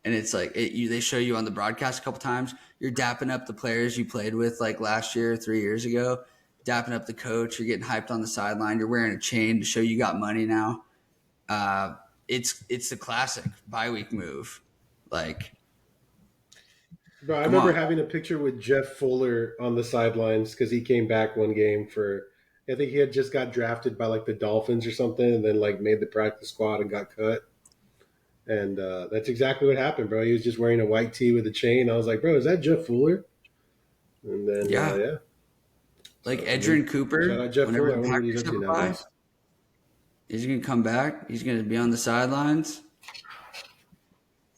[SPEAKER 1] And it's like they show you on the broadcast a couple times. You're dapping up the players you played with like last year, 3 years ago. Dapping up the coach. You're getting hyped on the sideline. You're wearing a chain to show you got money now. It's the classic bye week move. Like,
[SPEAKER 2] Bro, I
[SPEAKER 1] come
[SPEAKER 2] remember
[SPEAKER 1] on.
[SPEAKER 2] having a picture with Jeff Fuller on the sidelines because he came back one game for. I think he had just got drafted by like the Dolphins or something, and then like made the practice squad and got cut. And that's exactly what happened, bro. He was just wearing a white tee with a chain. I was like, bro, is that Jeff Fuller? And then
[SPEAKER 1] Yeah.
[SPEAKER 2] yeah,
[SPEAKER 1] Like
[SPEAKER 2] so I
[SPEAKER 1] Edrin
[SPEAKER 2] mean, shout
[SPEAKER 1] Cooper,
[SPEAKER 2] out Jeff
[SPEAKER 1] whenever
[SPEAKER 2] Fuller.
[SPEAKER 1] the
[SPEAKER 2] I wonder what he's
[SPEAKER 1] Packers
[SPEAKER 2] up
[SPEAKER 1] have
[SPEAKER 2] to
[SPEAKER 1] a bye,
[SPEAKER 2] nowadays.
[SPEAKER 1] he's going to come back. He's going to be on the sidelines.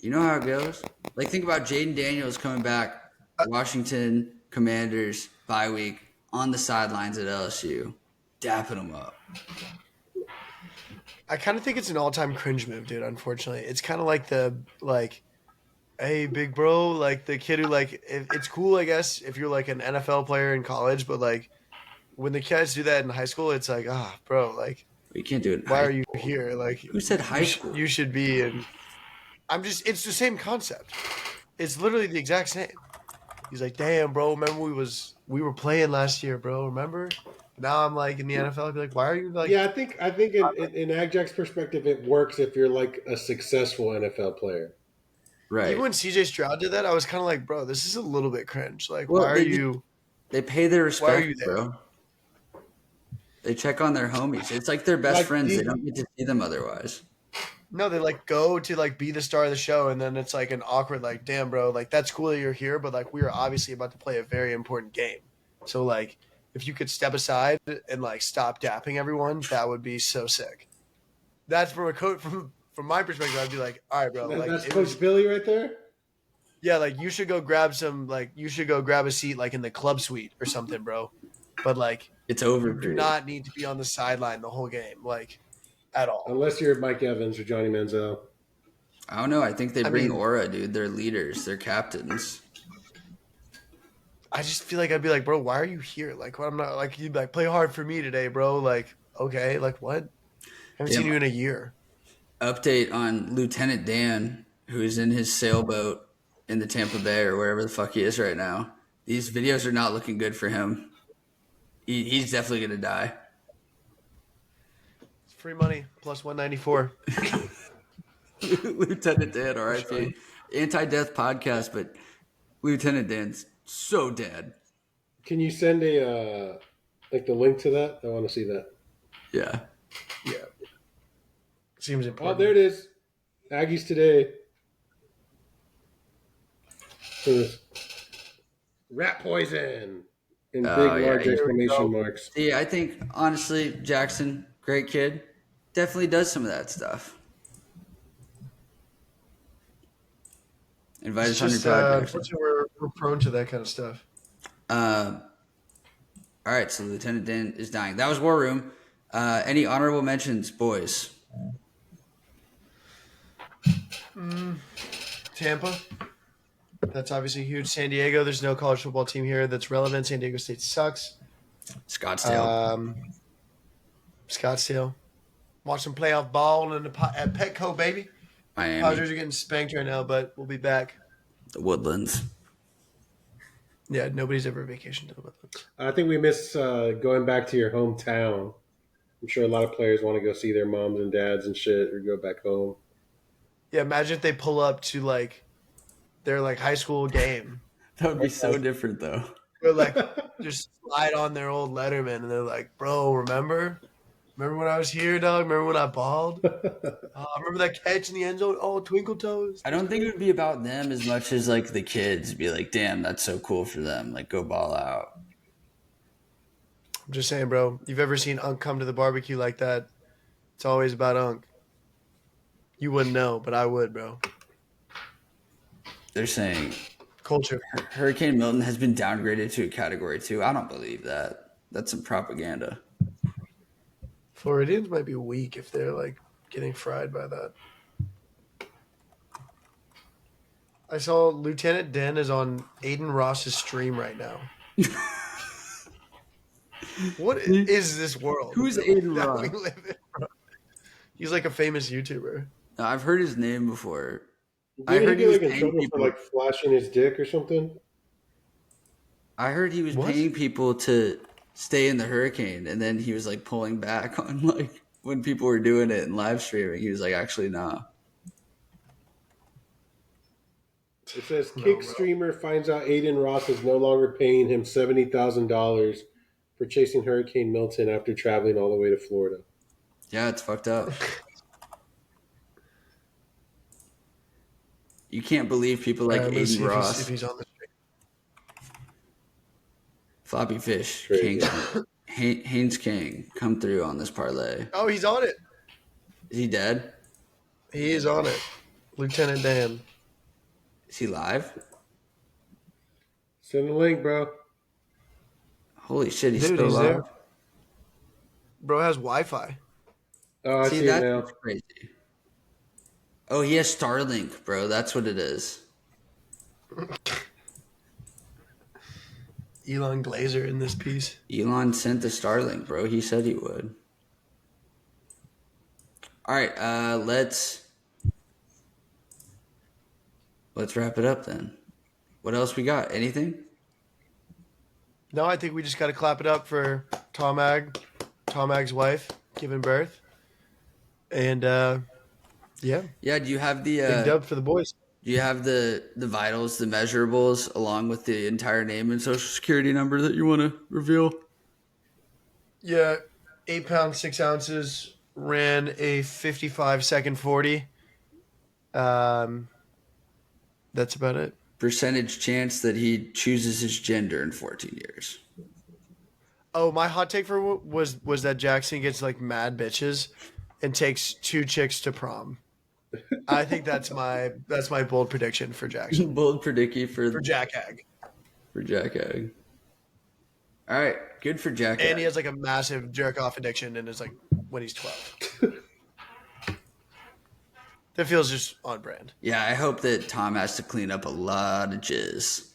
[SPEAKER 1] You know how it goes. Like, think about Jaden Daniels coming back, Washington Commanders bye week on the sidelines at LSU, dapping them up.
[SPEAKER 3] I kind of think it's an all-time cringe move, dude. Unfortunately, it's kind of like hey, big bro, like the kid who it's cool, I guess, if you're like an NFL player in college, but like when the kids do that in high school, it's like, bro, like
[SPEAKER 1] But you can't do it in
[SPEAKER 3] why
[SPEAKER 1] high
[SPEAKER 3] are you
[SPEAKER 1] school.
[SPEAKER 3] here? Like
[SPEAKER 1] Who said high school?
[SPEAKER 3] you should be in. It's the same concept. It's literally the exact same. He's like, damn, bro, remember we were playing last year, bro. Remember? Now I'm like in the NFL. I'd be like, why are you like?
[SPEAKER 2] Yeah, I think in Agjack's perspective, it works if you're like a successful NFL player.
[SPEAKER 3] Even
[SPEAKER 1] Right.
[SPEAKER 3] when CJ Stroud did that, I was kind of like, bro, this is a little bit cringe. Like,
[SPEAKER 1] Well, they pay their
[SPEAKER 3] why are
[SPEAKER 1] respect,
[SPEAKER 3] you there?
[SPEAKER 1] bro. They check on their homies. It's like their best
[SPEAKER 2] Like,
[SPEAKER 1] friends. They don't get to see them otherwise.
[SPEAKER 3] No, they like go to like be the star of the show, and then it's like an awkward like, damn, bro, like that's cool that you're here, but like we are obviously about to play a very important game. So like, if you could step aside and like stop dapping everyone, that would be so sick. That's from a coach from my perspective. I'd be like, all right, bro, like
[SPEAKER 2] that's
[SPEAKER 3] it
[SPEAKER 2] Coach
[SPEAKER 3] was
[SPEAKER 2] Billy right there.
[SPEAKER 3] yeah, like you should go grab you should go grab a seat like in the club suite or something, bro. But like
[SPEAKER 1] It's over,
[SPEAKER 3] you do
[SPEAKER 1] period.
[SPEAKER 3] not need to be on the sideline the whole game, like at all.
[SPEAKER 2] Unless you're Mike Evans or Johnny Manziel.
[SPEAKER 1] I don't know. I think they
[SPEAKER 3] I
[SPEAKER 1] bring
[SPEAKER 3] mean,
[SPEAKER 1] aura, dude. They're leaders. They're captains.
[SPEAKER 3] I just feel like I'd be like, bro, why are you here? Like, what I'm not like you'd be like, play hard for me today, bro. Like, okay, like what? I haven't seen
[SPEAKER 1] Damn.
[SPEAKER 3] you in a year.
[SPEAKER 1] Update on Lieutenant Dan, who is in his sailboat in the Tampa Bay or wherever the fuck he is right now. These videos are not looking good for him. He's definitely gonna die.
[SPEAKER 3] It's free money plus 194.
[SPEAKER 1] Lieutenant Dan,
[SPEAKER 3] Sure.
[SPEAKER 1] RIP. Anti-death podcast, but Lieutenant Dan's so dead.
[SPEAKER 2] Can you send a like the link to that? I want to see that.
[SPEAKER 1] Yeah.
[SPEAKER 3] Yeah, seems
[SPEAKER 2] Oh,
[SPEAKER 3] important.
[SPEAKER 2] there it is. Aggies today. Rat poison in big,
[SPEAKER 1] Oh, yeah.
[SPEAKER 2] large
[SPEAKER 3] There we
[SPEAKER 2] exclamation
[SPEAKER 3] go.
[SPEAKER 2] marks.
[SPEAKER 1] See, I think honestly, Jackson, great kid, definitely does some of that stuff. Invite
[SPEAKER 3] It's
[SPEAKER 1] us on your
[SPEAKER 3] just
[SPEAKER 1] pod, Jackson.
[SPEAKER 3] unfortunately we're prone to that kind of stuff.
[SPEAKER 1] All right, so Lieutenant Dan is dying. That was War Room. Any honorable mentions, boys?
[SPEAKER 3] Tampa. That's obviously huge. San Diego. There's no college football team here that's relevant. San Diego State sucks.
[SPEAKER 1] Scottsdale.
[SPEAKER 3] Scottsdale. Watch some playoff ball at Petco, baby.
[SPEAKER 1] Miami,
[SPEAKER 3] Padres are getting spanked right now, but we'll be back.
[SPEAKER 1] the Woodlands.
[SPEAKER 3] Yeah, nobody's ever vacationed to the Woodlands.
[SPEAKER 2] I think we miss going back to your hometown. I'm sure a lot of players want to go see their moms and dads and shit, or go back home.
[SPEAKER 3] Yeah, imagine if they pull up to like their like high school game,
[SPEAKER 1] That would be so different, though.
[SPEAKER 3] or like just slide on their old Letterman, and they're like, "Bro, remember when I was here, dog? Remember when I balled? Remember that catch in the end zone? Oh, twinkle toes."
[SPEAKER 1] I don't think it would be about them as much as like the kids be like, damn, that's so cool for them. Like, go ball out.
[SPEAKER 3] I'm just saying, bro. You've ever seen Unc come to the barbecue like that? It's always about Unc. You wouldn't know, but I would, bro.
[SPEAKER 1] They're saying
[SPEAKER 3] Culture.
[SPEAKER 1] Hurricane Milton has been downgraded to a category 2. I don't believe that. That's some propaganda.
[SPEAKER 3] Floridians might be weak if they're like getting fried by that. I saw Lieutenant Dan is on Aiden Ross's stream right now. What is this world?
[SPEAKER 1] Who's Aiden
[SPEAKER 3] that
[SPEAKER 1] Ross?
[SPEAKER 3] we live in, bro? He's like a famous YouTuber.
[SPEAKER 1] I've heard his name before. I
[SPEAKER 2] Didn't
[SPEAKER 1] heard
[SPEAKER 2] he
[SPEAKER 1] he was
[SPEAKER 2] get like in
[SPEAKER 1] paying
[SPEAKER 2] trouble
[SPEAKER 1] people.
[SPEAKER 2] for like flashing his dick or something?
[SPEAKER 1] I heard he was
[SPEAKER 3] What?
[SPEAKER 1] paying people to stay in the hurricane, and then he was like pulling back on like when people were doing it and live streaming. He was like, actually, nah.
[SPEAKER 2] It says
[SPEAKER 3] No,
[SPEAKER 2] Kick
[SPEAKER 3] bro.
[SPEAKER 2] streamer finds out Aiden Ross is no longer paying him $70,000 for chasing Hurricane Milton after traveling all the way to Florida.
[SPEAKER 1] Yeah, it's fucked up. You can't believe people like
[SPEAKER 3] I'm gonna see
[SPEAKER 1] Aiden Ross,
[SPEAKER 3] if he's on the stream.
[SPEAKER 1] Floppy Fish,
[SPEAKER 2] Crazy.
[SPEAKER 1] Haynes King come through on this parlay.
[SPEAKER 3] Oh, he's on it.
[SPEAKER 1] Is he dead?
[SPEAKER 3] He is on it. Lieutenant Dan.
[SPEAKER 1] Is he live?
[SPEAKER 2] Send the link, bro.
[SPEAKER 1] Holy shit, he's
[SPEAKER 3] Dude,
[SPEAKER 1] still
[SPEAKER 3] he's
[SPEAKER 1] live.
[SPEAKER 3] there. Bro has Wi-Fi.
[SPEAKER 2] Oh, I
[SPEAKER 1] See,
[SPEAKER 2] see it
[SPEAKER 1] that's
[SPEAKER 2] now.
[SPEAKER 1] what's crazy. Oh, he has Starlink, bro. That's what it is.
[SPEAKER 3] Elon Glazer in this piece.
[SPEAKER 1] Elon sent the Starlink, bro. He said he would. All right, let's wrap it up then. What else we got? Anything?
[SPEAKER 3] No, I think we just got to clap it up for Tomag's wife, giving birth. And, yeah,
[SPEAKER 1] Yeah. Do you have
[SPEAKER 3] big
[SPEAKER 1] the
[SPEAKER 3] dub for the boys.
[SPEAKER 1] vitals, the measurables, along with the entire name and social security number that you want to reveal?
[SPEAKER 3] Yeah, 8 pounds, 6 ounces, ran a 55-second 40. That's about it.
[SPEAKER 1] Percentage chance that he chooses his gender in 14 years.
[SPEAKER 3] Oh, my hot take for was that Jackson gets like mad bitches and takes 2 chicks to prom. I think that's my bold prediction for Jackson.
[SPEAKER 1] Bold predicky for
[SPEAKER 3] Jack Hag.
[SPEAKER 1] For Jack Egg. All right, good for Jack Egg.
[SPEAKER 3] And he has like a massive jerk off addiction and is like when he's 12. That feels just on brand.
[SPEAKER 1] Yeah, I hope that Tom has to clean up a lot of jizz.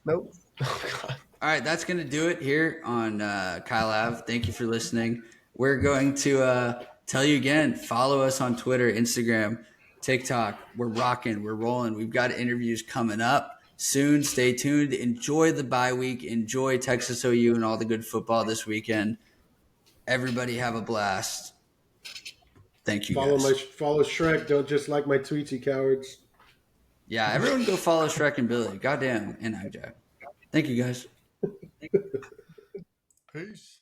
[SPEAKER 3] Nope. Oh god.
[SPEAKER 1] All right, that's going to do it here on Kyle Ave. Thank you for listening. We're going to tell you again, follow us on Twitter, Instagram, TikTok. We're rocking. We're rolling. We've got interviews coming up soon. Stay tuned. Enjoy the bye week. Enjoy Texas OU and all the good football this weekend. Everybody have a blast. Thank you, guys.
[SPEAKER 2] Follow Shrek. Don't just like my tweets, you cowards.
[SPEAKER 1] Yeah, everyone go follow Shrek and Billy. Goddamn, and Hijack. Thank you, guys.
[SPEAKER 3] Peace.